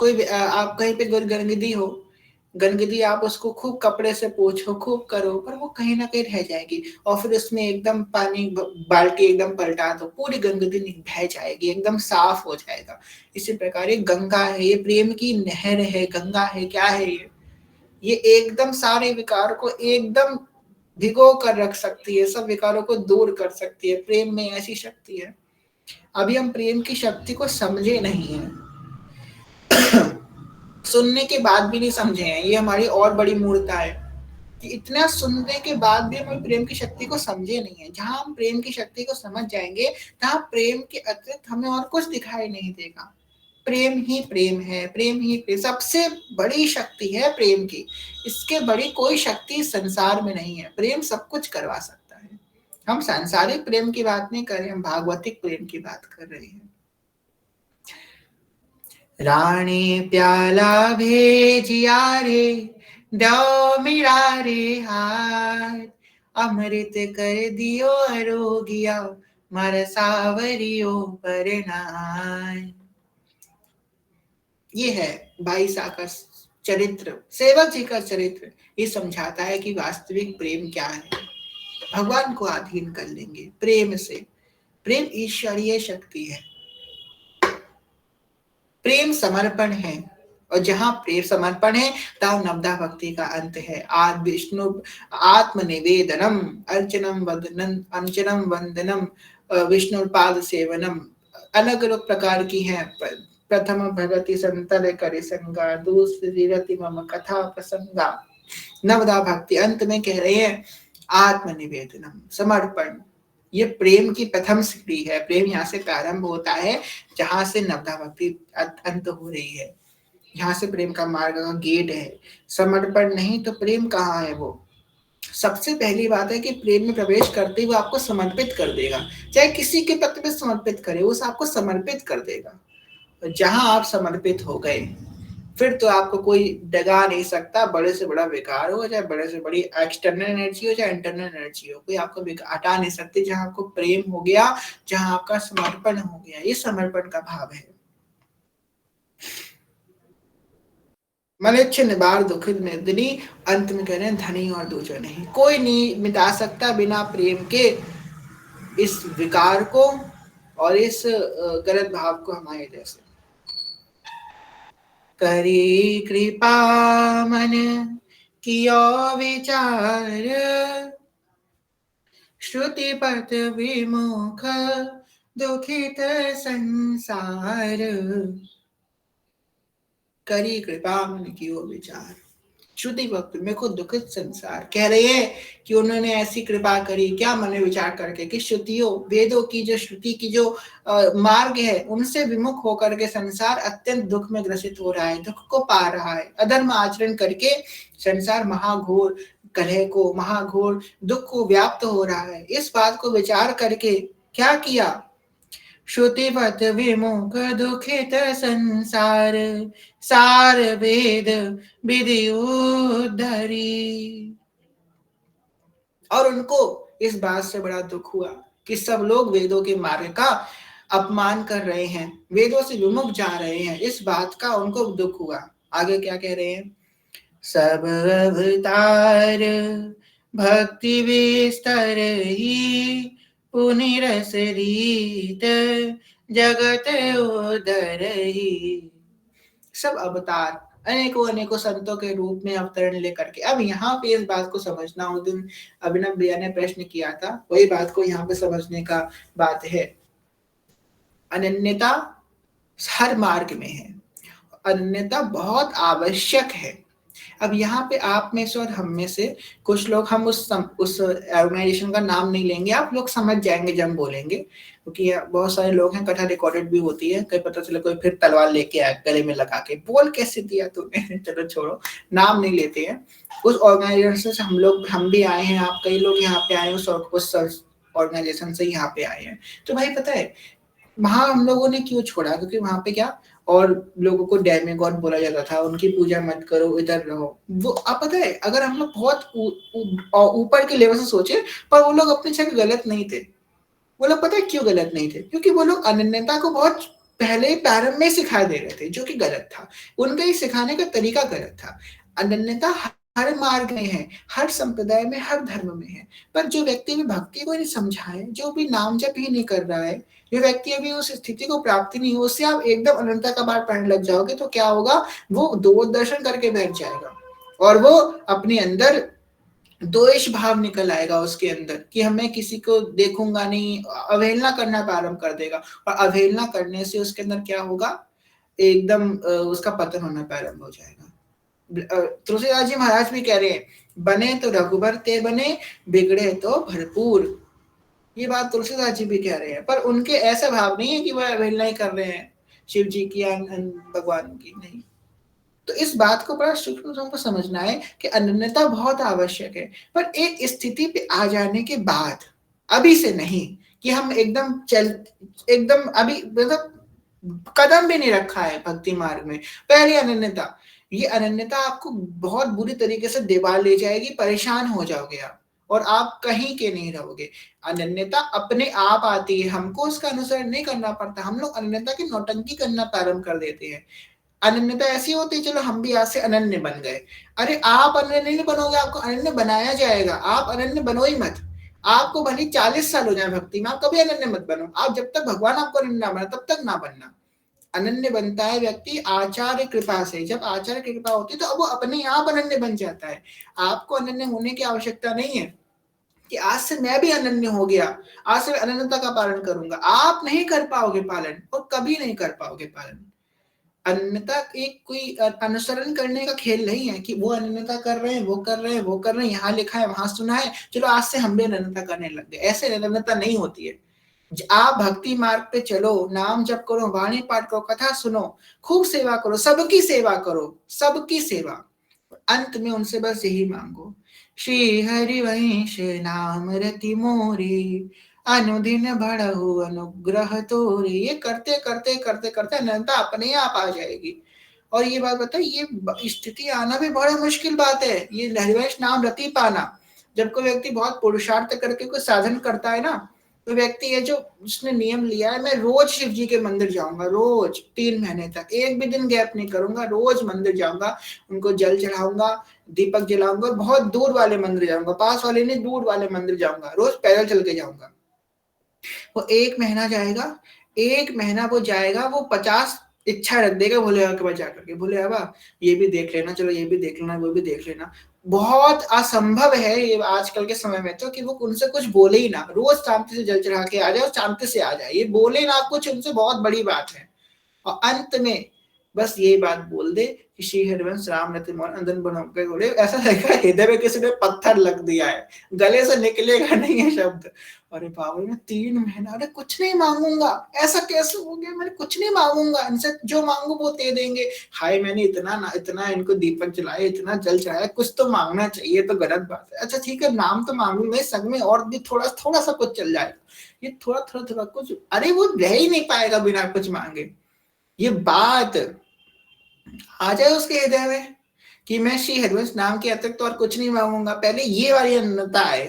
आप कहीं पे गंदगी हो, गंदगी आप उसको खूब कपड़े से पोछो, खूब करो, पर वो कहीं ना कहीं रह जाएगी। और फिर उसमें एकदम पानी बाल्टी एकदम पलटा दो, पूरी गंदगी बह जाएगी, एकदम साफ हो जाएगा। इसी प्रकार ये गंगा है, ये प्रेम की नहर है, गंगा है, क्या है ये एकदम सारे विकार को एकदम भिगो कर रख सकती है, सब विकारों को दूर कर सकती है। प्रेम में ऐसी शक्ति है। अभी हम प्रेम की शक्ति को समझे नहीं है, सुनने के बाद भी नहीं समझे हैं। ये हमारी और बड़ी मूर्खता है कि इतना सुनने के बाद भी हम प्रेम की शक्ति को समझे नहीं है। जहां हम प्रेम की शक्ति को समझ जाएंगे, तहां प्रेम के अतिरिक्त हमें और कुछ दिखाई नहीं देगा। प्रेम ही प्रेम है, प्रेम ही प्रेम, सबसे बड़ी शक्ति है प्रेम की। इसके बड़ी कोई शक्ति संसार में नहीं है। प्रेम सब कुछ करवा सकता है। हम सांसारिक प्रेम की बात नहीं कर रहे, हम भागवतिक प्रेम की बात कर रहे हैं। रानी प्याला भेजिया रे, दो मेरा रे हाथ, अमृत कर दियो अरोगिया, मर सावरियो पर नाय। ये है भाई सा का चरित्र, सेवक जी का चरित्र। ये समझाता है कि वास्तविक प्रेम क्या है। भगवान को अधीन कर लेंगे प्रेम से। प्रेम ईश्वरीय शक्ति है, प्रेम समर्पण है, और जहां प्रेम समर्पण है तब नवदा भक्ति का अंत है। आद विष्णु आत्मनिवेदनम अर्चनम वंदनम अंचनम वंदनम विष्णु पाद सेवनम अलग अलग प्रकार की है। प्रथम भगति संतल करे संगा, दूसरी रति मम कथा प्रसंगा। नवदा भक्ति अंत में कह रहे हैं आत्मनिवेदनम, समर्पण। ये प्रेम की प्रथम सीढ़ी है। प्रेम यहाँ से प्रारंभ होता है, जहां से नवदा भक्ति अंत हो रही है। यहाँ से प्रेम का मार्ग का गेट है। समर्पण नहीं तो प्रेम कहाँ है? वो सबसे पहली बात है कि प्रेम में प्रवेश करते ही वो आपको समर्पित कर देगा। चाहे किसी के प्रति में समर्पित करे, वो आपको समर्पित कर देगा। और जहां आप समर्पित हो गए, फिर तो आपको कोई डगा नहीं सकता। बड़े से बड़ा विकार हो, चाहे बड़े से बड़ी एक्सटर्नल एनर्जी हो, चाहे इंटरनल एनर्जी हो, कोई आपको हटा नहीं सकती। जहां आपको प्रेम हो गया, जहां आपका समर्पण हो गया, ये समर्पण का भाव है। मलेच्छ निवार दुखित मेदिनी, अंत में कह रहे हैं धनी और दूजा नहीं, कोई नहीं मिटा सकता बिना प्रेम के इस विकार को और इस गलत भाव को हमारे जैसे। करी कृपा मन कियो विचार, श्रुति पथ विमुख दुखित संसार। करी कृपा मन कियो विचार, श्रुति भक्त में को दुखित संसार। कह रहे हैं कि उन्होंने ऐसी कृपा करी, क्या मन में विचार करके कि श्रुतियों, वेदों की जो श्रुति की जो मार्ग है, उनसे विमुख होकर के संसार अत्यंत दुख में ग्रसित हो रहा है, दुख को पा रहा है। अधर्म आचरण करके संसार महाघोर कलह को, महाघोर दुख को व्याप्त हो रहा है। इस बात को विचार करके क्या किया? श्रुतिपथ विमुख दुखित संसार, सार वेद विधि उद्धरी। और उनको इस बात से बड़ा दुख हुआ कि सब लोग वेदों के मार्ग का अपमान कर रहे हैं, वेदों से विमुख जा रहे हैं। इस बात का उनको दुख हुआ। आगे क्या कह रहे हैं? सब अवतार भक्ति विस्तर ही, पुनिरस रीत जगत उदरही। सब अवतार अनेकों अनेकों संतों के रूप में अवतरण लेकर के। अब यहाँ पे इस बात को समझना, उस दिन अभिनव भैया ने प्रश्न किया था, वही बात को यहाँ पे समझने का बात है। अनन्यता हर मार्ग में है, अनन्यता बहुत आवश्यक है। अब यहाँ पे आप में से और हम में से कुछ लोग, हम उस ऑर्गेनाइजेशन का नाम नहीं लेंगे, आप लोग समझ जाएंगे जब बोलेंगे, क्योंकि बहुत सारे लोग हैं, कथा रिकॉर्डेड भी होती है, कहीं पता चले कोई फिर तलवार लेके आया गले में लगा के, बोल कैसे दिया तूने। चलो छोड़ो, नाम नहीं लेते हैं। उस ऑर्गेनाइजेशन से हम भी आए हैं, आप कई लोग यहाँ पे आए, उस ऑर्गेनाइजेशन से यहाँ पे आए हैं। तो भाई पता है वहां हम लोगों ने क्यों छोड़ा? क्योंकि वहां पे क्या, और लोगों को डेमिगॉड बोला जाता था, उनकी पूजा मत करो, इधर रहो। वो आप पता है, अगर हम लोग बहुत ऊपर के लेवल से सोचे, पर वो लोग अपनी जगह गलत नहीं थे। वो लोग पता है क्यों गलत नहीं थे? क्योंकि वो लोग अनन्यता को बहुत पहले प्रारंभ में सिखा दे रहे थे, जो कि गलत था। उनका ये सिखाने का तरीका गलत था। अनन्यता हर मार्ग में है, हर संप्रदाय में, हर धर्म में है। पर जो व्यक्ति भी भक्ति को नहीं समझा है, जो भी नाम जप ही नहीं कर रहा है, जो व्यक्ति अभी उस स्थिति को प्राप्ति नहीं हो, उससे आप एकदम अनंतता का पाठ पढ़ने लग जाओगे तो क्या होगा, वो दो दर्शन करके बैठ जाएगा और वो अपने अंदर द्वेष भाव निकल आएगा उसके अंदर कि मैं किसी को देखूंगा नहीं, अवहेलना करना प्रारंभ कर देगा। और अवहेलना करने से उसके अंदर क्या होगा, एकदम उसका पतन होना प्रारंभ हो जाएगा। तुलसीदास जी महाराज भी कह रहे हैं, बने तो रघुबर ते बने, बिगड़े तो भरपूर। ये बात तुलसीदास जी भी कह रहे हैं, पर उनके ऐसा भाव नहीं है कि वह अवहेलना ही कर रहे हैं शिव जी की या भगवान की, नहीं। तो इस बात को बड़ा सूक्ष्म हमको समझना है कि अनन्यता बहुत आवश्यक है, पर एक स्थिति पे आ जाने के बाद, अभी से नहीं कि हम एकदम अभी मतलब कदम भी नहीं रखा है भक्ति मार्ग में, पहले अनन्यता, ये अनन्यता आपको बहुत बुरी तरीके से दीवार ले जाएगी, परेशान हो जाओगे आप और आप कहीं के नहीं रहोगे। अनन्यता अपने आप आती है, हमको उसका अनुसरण नहीं करना पड़ता। हम लोग अनन्यता की नौटंकी करना प्रारंभ कर देते हैं। अनन्यता ऐसी होती है, चलो हम भी आज से अनन्य बन गए। अरे आप अनन्य नहीं बनोगे, आपको अनन्य बनाया जाएगा। आप अनन्य बनो ही मत। आपको भले 40 साल हो जाए भक्ति में, आप कभी अनन्य मत बनो। आप जब तक भगवान आपको अनन्य ना बना तब तक ना बनना। अनन्य बनता है व्यक्ति आचार्य कृपा से। जब आचार्य की कृपा होती है तो वो अपने आप अनन्य बन जाता है। आपको अनन्य होने की आवश्यकता नहीं है कि आज से मैं भी अनन्य हो गया, आज से अनन्यता का पालन करूंगा। आप नहीं कर पाओगे पालन और कभी नहीं कर पाओगे पालन। अनन्यता एक कोई अनुसरण करने का खेल नहीं है कि वो अनन्यता कर रहे हैं, वो कर रहे हैं, वो कर रहे हैं, यहाँ लिखा है, वहां सुना है, चलो आज से हम भी अनन्यता करने लग गए। ऐसे अनन्यता नहीं होती है। आप भक्ति मार्ग पे चलो, नाम जप करो, वाणी पाठ करो, कथा सुनो, खूब सेवा करो, सबकी सेवा करो, सबकी सेवा। अंत में उनसे बस यही मांगो, श्री हरि वंश नाम रति मोरी, अनुदिन बढ़हु अनुग्रह तोरी। ये करते करते करते करते अनंता अपने आप आ जाएगी। और ये बात बताए, ये स्थिति आना भी बड़ा मुश्किल बात है, ये हरिवंश नाम रति पाना। जब कोई व्यक्ति बहुत पुरुषार्थ करके कोई साधन करता है ना, तो व्यक्ति है जो उसने नियम लिया है, मैं रोज शिव जी के मंदिर जाऊंगा, रोज 3 महीने तक एक भी दिन गैप नहीं करूंगा, रोज मंदिर जाऊंगा, उनको जल चढ़ाऊंगा, दीपक जलाऊंगा, बहुत दूर वाले मंदिर जाऊंगा, पास वाले नहीं दूर वाले मंदिर जाऊंगा, रोज पैदल चल के जाऊंगा। वो 1 महीना जाएगा, 1 महीना वो जाएगा, वो 50 इच्छा रख देगा भोले बाबा के पास जाकर के, भोले बाबा ये भी देख लेना, चलो ये भी देख लेना, वो भी देख लेना। बहुत असंभव है ये आजकल के समय में तो कि वो उनसे कुछ बोले ही ना, रोज शांति से जल चढ़ा के आ जाए और शांति से आ जाए, ये बोले ना कुछ, उनसे बहुत बड़ी बात है। और अंत में बस ये बात बोल दे कि श्री हरिवंश राम रति मोहन अंदन बनो के बोले, ऐसा लगेगा हृदय में किसी ने पत्थर लग दिया है, गले से निकलेगा नहीं है शब्द। अरे बाबा मैं 3 महीना, अरे कुछ नहीं मांगूंगा, ऐसा कैसे हो गया, मैंने कुछ नहीं मांगूंगा, इनसे जो मांगू वो दे देंगे। हाय मैंने इतना इनको दीपक जलाया, इतना जल चढ़ाया, कुछ तो मांगना चाहिए, तो गलत बात है। अच्छा ठीक है, नाम तो मांगूंगा, संग में और भी थोड़ा थोड़ा सा कुछ चल जाएगा, ये थोड़ा थोड़ा थोड़ा कुछ, अरे वो रह ही नहीं पाएगा बिना कुछ मांगे। ये बात आ जाए उसके हृदय में कि मैं श्री हरिवंश नाम के अतिरिक्त तो और कुछ नहीं मांगूंगा, पहले ये वाली अनन्यता आए,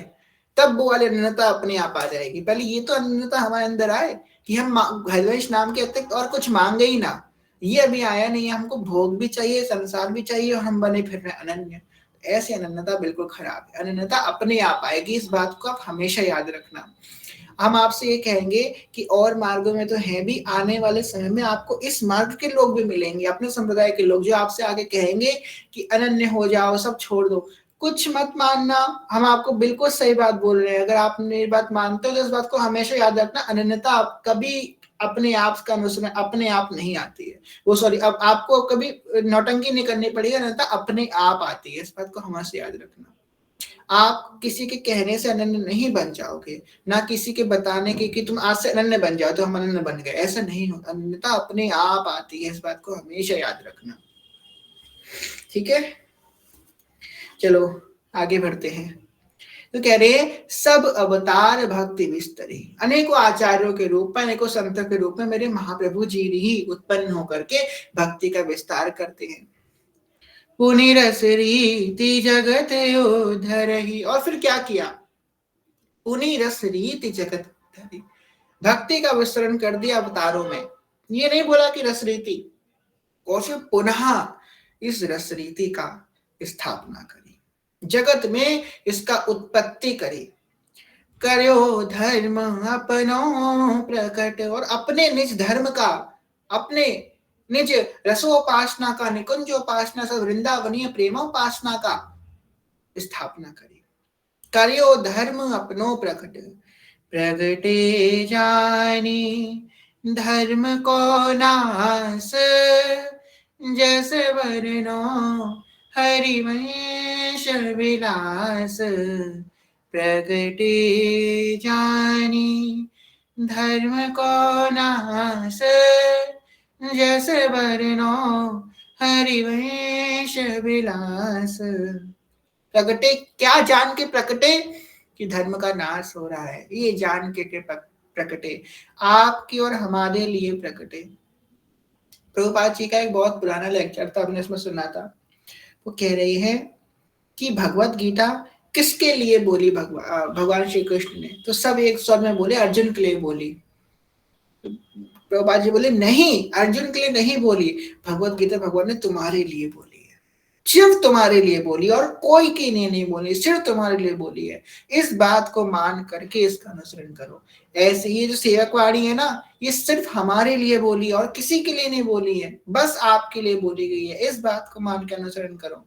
तब वो वाली अनन्यता अपने आप आ जाएगी। पहले ये तो अनन्यता हमारे अंदर आए कि हम हरिवंश नाम के अतिरिक्त और कुछ मांगे ही ना। ये अभी आया नहीं है, हमको भोग भी चाहिए, संसार भी चाहिए, और हम बने फिर रहे अनन्य। ऐसी अनन्यता बिल्कुल खराब है। अनन्यता अपने आप आएगी, इस बात को आप हमेशा याद रखना। हम आपसे ये कहेंगे कि और मार्गों में तो है भी, आने वाले समय में आपको इस मार्ग के लोग भी मिलेंगे, अपने संप्रदाय के लोग, जो आपसे आगे कहेंगे कि अनन्य हो जाओ, सब छोड़ दो, कुछ मत मानना। हम आपको बिल्कुल सही बात बोल रहे हैं, अगर आप मेरी बात मानते हो तो इस बात को हमेशा याद रखना, अनन्यता आप कभी अपने आप का अनुसरण अपने आप नहीं आती है, वो सॉरी, अब आपको कभी नौटंकी नहीं करनी पड़ेगी, अनन्यता अपने आप आती है, इस बात को हमेशा याद रखना। आप किसी के कहने से अनन्य नहीं बन जाओगे, ना किसी के बताने के कि तुम आज से अनन्य बन जाओ तो हम अनन्य बन गए, ऐसा नहीं होता। अनन्यता अपने आप आती है, इस बात को हमेशा याद रखना। ठीक है, चलो आगे बढ़ते हैं। तो कह रहे हैं, सब अवतार भक्ति विस्तरी, अनेकों आचार्यों के रूप में, अनेकों संतों के रूप में मेरे महाप्रभु जी ही उत्पन्न होकर के भक्ति का विस्तार करते हैं। पुनिरस रीति जगत उधरहि, और फिर क्या किया, पुनिरस रीति जगत उधरहि, भक्ति का विस्तरण कर दिया अवतारों में। ये नहीं बोला कि रस रीति, और फिर पुनः इस रस रीति का स्थापना करी, जगत में इसका उत्पत्ति करी। करो धर्म अपनो प्रकट, और अपने निज धर्म का, अपने निज रसोपासना का, निकुंजोपासना सा, वृंदावनीय प्रेमोपासना का स्थापना करी। करो धर्म अपनो प्रकट, प्रगटे जानी धर्म को नास, जस वर्णो हरिवंश विलास। प्रगटे जानी धर्म को नास, जस वर्णो हरिवंश विलास। प्रगटे, क्या जान के प्रकटे कि धर्म का नाश हो रहा है, ये जान के प्रकटे, आपकी और हमारे लिए प्रकटे। प्रभुपाद जी का एक बहुत पुराना लेक्चर था, हमने इसमें सुना था। वो कह रही है कि भगवत गीता किसके लिए बोली भगवान श्री कृष्ण ने, तो सब एक स्वर में बोले अर्जुन के लिए बोली। प्रभुपाद जी बोले नहीं, अर्जुन के लिए नहीं बोली, भगवत गीता भगवान ने तुम्हारे लिए बोली है, सिर्फ तुम्हारे लिए बोली, और कोई के लिए नहीं बोली, सिर्फ तुम्हारे लिए बोली है। इस बात को मान करके इसका अनुसरण करो। ऐसे ये जो सेवक वाणी है ना, ये सिर्फ हमारे लिए बोली और किसी के लिए नहीं बोली है, बस आपके लिए बोली गई है। इस बात को मान के अनुसरण करो।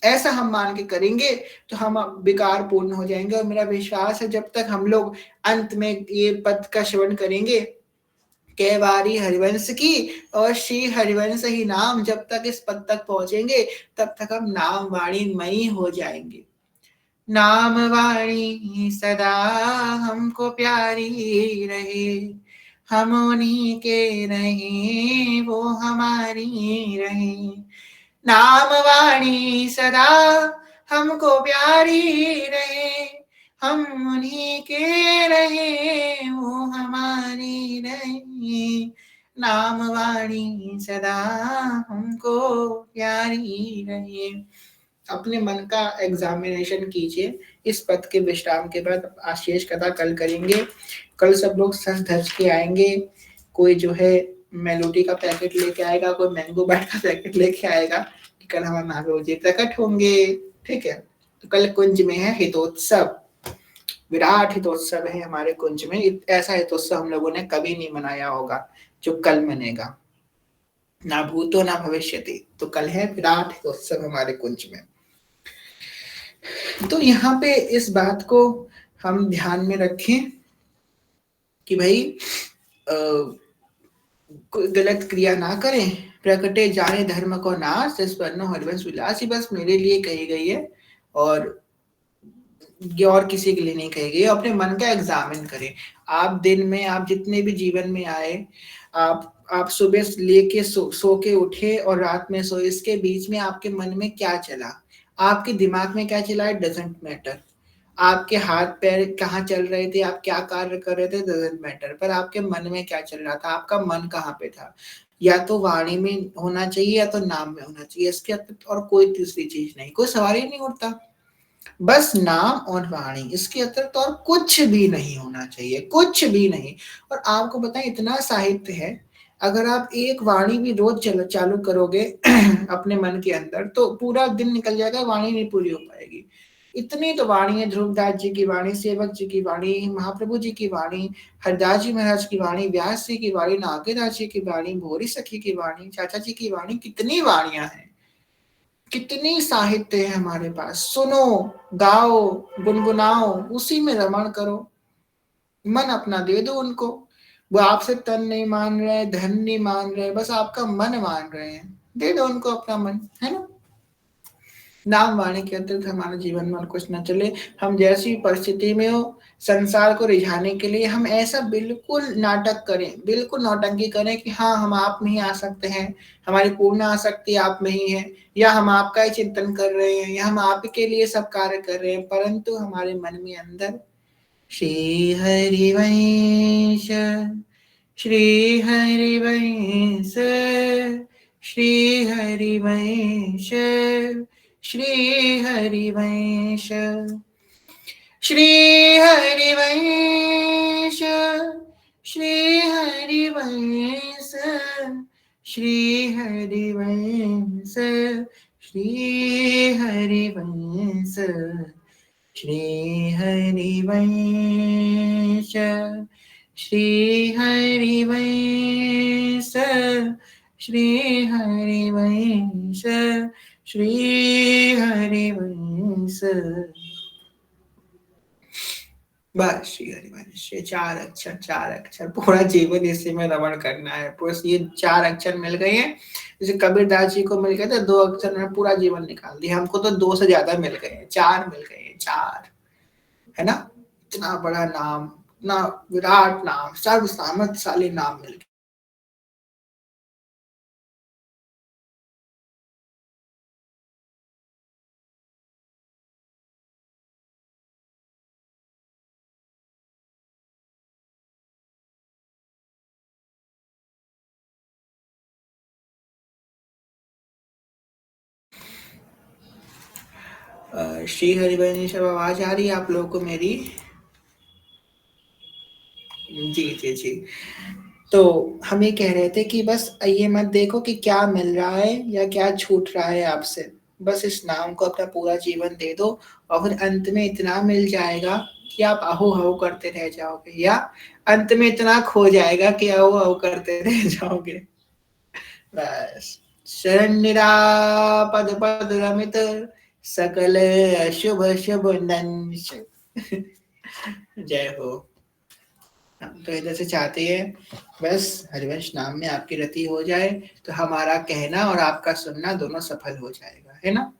ऐसा हम मान के करेंगे तो हम विकार पूर्ण हो जाएंगे। और मेरा विश्वास है जब तक हम लोग अंत में ये पद का श्रवण करेंगे, केवारी हरिवंश की और श्री हरिवंश ही नाम, जब तक इस पद तक पहुंचेंगे तब तक हम नाम वाणी मई हो जाएंगे। नाम वाणी सदा हमको प्यारी रहे, हम उन्हीं के रहे वो हमारी रहे। नाम वाणी सदा हमको प्यारी रहे, हम उन्हीं के रहे वो हमारी रहे। नाम वाणी सदा हमको प्यारी रहे। अपने मन का एग्जामिनेशन कीजिए। इस पद के विश्राम के बाद आशेष कथा कल करेंगे। कल सब लोग सज धज के आएंगे। कोई जो है मेलोडी का पैकेट लेके आएगा, कोई मैंगो बाइट का पैकेट लेके आएगा। कल हमारे महाप्रभु जी प्रकट होंगे। ठीक है, तो कल कुंज में है हितोत्सव, विराट हितोत्सव है हमारे कुंज में। ऐसा हितोत्सव हम लोगों ने कभी नहीं मनाया होगा जो कल मनेगा, ना भूतो ना भविष्यति। तो कल है विराट हितोत्सव हमारे कुंज में। तो यहाँ पे इस बात को हम ध्यान में रखें कि भाई गलत क्रिया ना करें। प्रकटे जाने धर्म को नाश, स्वर्णो हरिवंश विलास, बस मेरे लिए कही गई है और ये और किसी के लिए नहीं कही गई। अपने मन का एग्जामिन करें। आप दिन में, आप जितने भी जीवन में आए, आप सुबह लेके सो के उठे और रात में सो, इसके बीच में आपके मन में क्या चला, आपके दिमाग में क्या चला, इट डजंट मैटर। आपके हाथ पैर कहाँ चल रहे थे, आप क्या कार्य कर रहे थे, डजंट मैटर। पर आपके मन में क्या चल रहा था, आपका मन कहाँ पे था। या तो वाणी में होना चाहिए या तो नाम में होना चाहिए, इसके और कोई तीसरी चीज नहीं। कोई सवाल ही नहीं उठता, बस नाम और वाणी, इसके अतिरिक्त और कुछ भी नहीं होना चाहिए, कुछ भी नहीं। और आपको बताएं इतना साहित्य है, अगर आप एक वाणी भी रोज चालू करोगे अपने मन के अंदर, तो पूरा दिन निकल जाएगा, वाणी नहीं पूरी हो पाएगी। इतनी तो वाणी है, ध्रुवदास जी की वाणी, सेवक जी की वाणी, महाप्रभु जी की वाणी, हरदास जी महाराज की वाणी, व्यास जी की वाणी, नागेदास जी की वाणी, भोरी सखी की वाणी, चाचा जी की वाणी, कितनी वाणियां हैं, कितनी साहित्य है हमारे पास। सुनो, गाओ, गुनगुनाओ, उसी में रमण करो, मन अपना दे दो उनको। वो आपसे तन नहीं मान रहे, धन नहीं मान रहे, बस आपका मन मान रहे हैं, दे दो उनको अपना मन, है ना। नाम वाणी के अतिरिक्त हमारे जीवन में कुछ न चले। हम जैसी परिस्थिति में हो, संसार को रिझाने के लिए हम ऐसा बिल्कुल नाटक करें, बिल्कुल नौटंकी करें कि हाँ हम आप में ही आ सकते हैं, हमारी पूर्ण आसक्ति आप में ही है, या हम आपका ही चिंतन कर रहे हैं, या हम आप के लिए सब कार्य कर रहे हैं, परंतु हमारे मन में अंदर श्री हरिवंश, श्री हरिवंश, श्री हरिवंश, श्री हरिवंश, श्री हरिवंश, श्री हरिवंश, श्री हरिवंश, श्री हरिवंश, श्री हरिवंश, श्री हरिवंश, श्री हरिवंश, श्री हरिवंश। बस श्री हरिवंश, चार अक्षर, चार अक्षर, पूरा जीवन इसी में रमण करना है। बस ये चार अक्षर मिल गए हैं, जैसे कबीरदास जी को मिल गए थे 2 अक्षर में पूरा जीवन निकाल दिया, हमको तो 2 से ज्यादा मिल गए हैं, 4 मिल गए हैं, 4, है ना? इतना बड़ा नाम, इतना विराट नाम, सर्व सामर्थ्यशाली नाम मिल गया। श्री हरिवंश, अब आवाज आ रही है आप लोगों को मेरी? जी जी जी। तो हम ये कह रहे थे कि बस ये मत देखो कि क्या मिल रहा है या क्या छूट रहा है आपसे, बस इस नाम को अपना पूरा जीवन दे दो, और फिर अंत में इतना मिल जाएगा कि आप अहो अहो करते रह जाओगे, या अंत में इतना खो जाएगा कि अहो अहो करते रह जाओगे। बस शरण निरापद पद रमित, सकल शुभ शुभ नंश। जय हो। हम तो इधर से चाहते हैं बस हरिवंश नाम में आपकी रति हो जाए, तो हमारा कहना और आपका सुनना दोनों सफल हो जाएगा, है ना?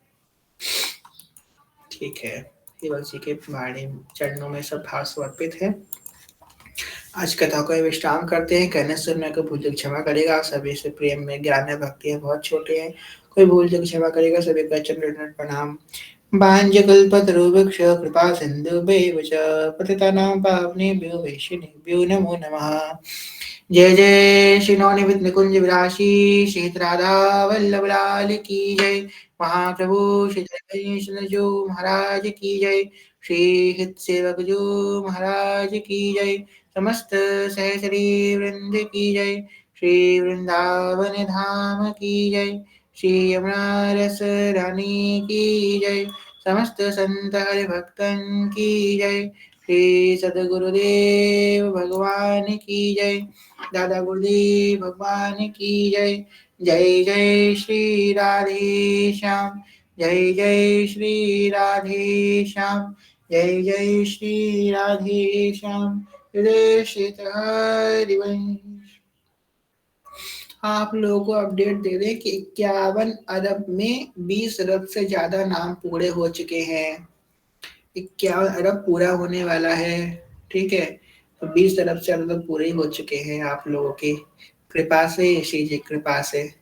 ठीक है, केवल जी के वाणी चरणों में सब भाव समर्पित है। आज कथा को विश्राम करते हैं। कहने सुनने को भूल चूक क्षमा करेगा, सभी से प्रेम में ज्ञान है, भक्ति है, बहुत छोटे हैं, कोई भूल चूक क्षमा करेगा, सभी का चरण प्रणाम। बांजकल्पतरुवृक्ष कृपा सिन्धुभ्येव च पतितानां पावनेभ्यो वैष्णवेभ्यो नमो नमः। जय जय श्री नवनिमित निकुंज विलासी श्री राधा वल्लभ लाल की जय। महाप्रभु श्री जगदीश जो महाराज की जय। श्री हित सेवक जो महाराज की जय। समस्त सहचरी वृंद की जय। श्री वृंदावन धाम की जय। श्री यमुना रस रानी की जय। समस्त संत हरि भक्तन की जय। श्री सदगुरुदेव भगवान की जय। दादा गुरुदेव भगवान की जय। जय जय श्री राधे श्याम, जय जय श्री राधे श्याम, जय जय श्री राधे श्याम। हृदय श्री हरिवंश। आप लोगों को अपडेट दे दें कि 51 अरब में 20 अरब से ज्यादा नाम पूरे हो चुके हैं। 51 अरब पूरा होने वाला है, ठीक है? तो 20 अरब से ज्यादा पूरे हो चुके हैं आप लोगों की कृपा से, श्री जी कृपा से।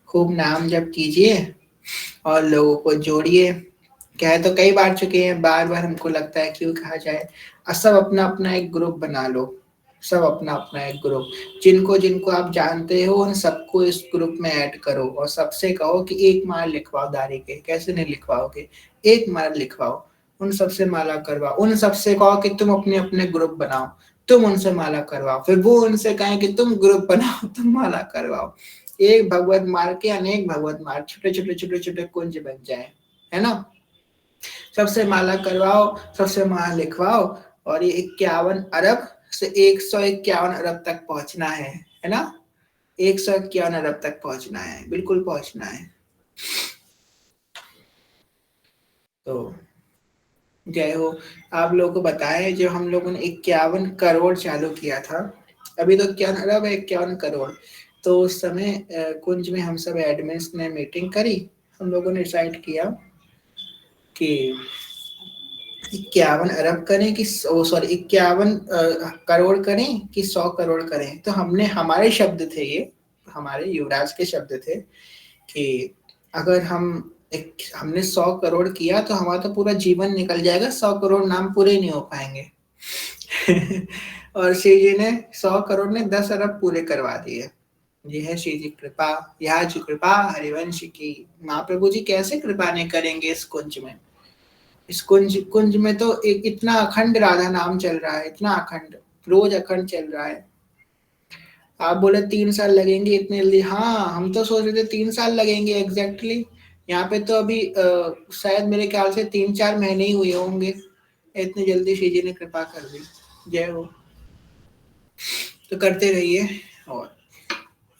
खूब नाम जप कीजिए और लोगों को जोड़िए। कह तो कई बार चुके हैं, बार बार हमको लगता है क्यों कहा जाए। और सब अपना अपना एक ग्रुप बना लो, सब अपना अपना एक ग्रुप, जिनको जिनको आप जानते हो उन सबको इस ग्रुप में ऐड करो, और सबसे कहो कि एक माल लिखवाओ दारी के। कैसे नहीं लिखवाओगे? एक माल लिखवाओ, उन सबसे माला करवाओ, उन सबसे कहो कि तुम अपने अपने ग्रुप बनाओ, तुम उनसे माला करवाओ, फिर वो उनसे कहें कि तुम ग्रुप बनाओ, तुम माला करवाओ। एक भगवत मार्ग के अनेक भगवत मार्ग, छोटे छोटे छोटे छोटे कुंज बन जाए, है ना? सबसे माला करवाओ, सबसे माला लिखवाओ, और ये 51 अरब से 151 अरब तक पहुंचना है ना? 151 अरब तक पहुंचना है, बिल्कुल पहुंचना है। तो जय हो। आप लोगों को बताएं, जो हम लोगों ने 51 करोड़ चालू किया था, अभी तो 51 अरब है, 51 करोड़। तो उस समय कुंज में हम सब एडमिन्स ने मीटिंग करी, हम लोगों ने डिसाइड किया कि 51 अरब करें कि सॉरी 51 करोड़ करें कि 100 करोड़ करें। तो हमने, हमारे शब्द थे ये, हमारे युवराज के शब्द थे कि अगर हमने 100 करोड़ किया तो हमारा तो पूरा जीवन निकल जाएगा, 100 करोड़ नाम पूरे नहीं हो पाएंगे। और श्री जी ने 100 करोड़ ने 10 अरब पूरे करवा दिए। ये है श्री जी कृपा, यह जी कृपा हरिवंश की। महाप्रभु जी कैसे कृपा नहीं करेंगे इस कुंज में? इस कुंज कुंज में तो एक इतना अखंड राधा नाम चल रहा है, इतना अखंड, रोज अखंड चल रहा है। आप बोले 3 साल लगेंगे इतने जल्दी, हाँ, हम तो सोच रहे थे 3 साल लगेंगे एग्ज़ैक्टली। यहाँ पे तो अभी शायद मेरे ख्याल से 3-4 महीने ही हुए होंगे। इतनी जल्दी शिव जी ने कृपा कर दी। जय हो। तो करते रहिए और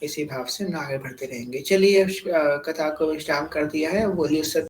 इसी भाव से हम आगे बढ़ते रहेंगे। चलिए कथा को विश्राम कर दिया है, बोलिए सत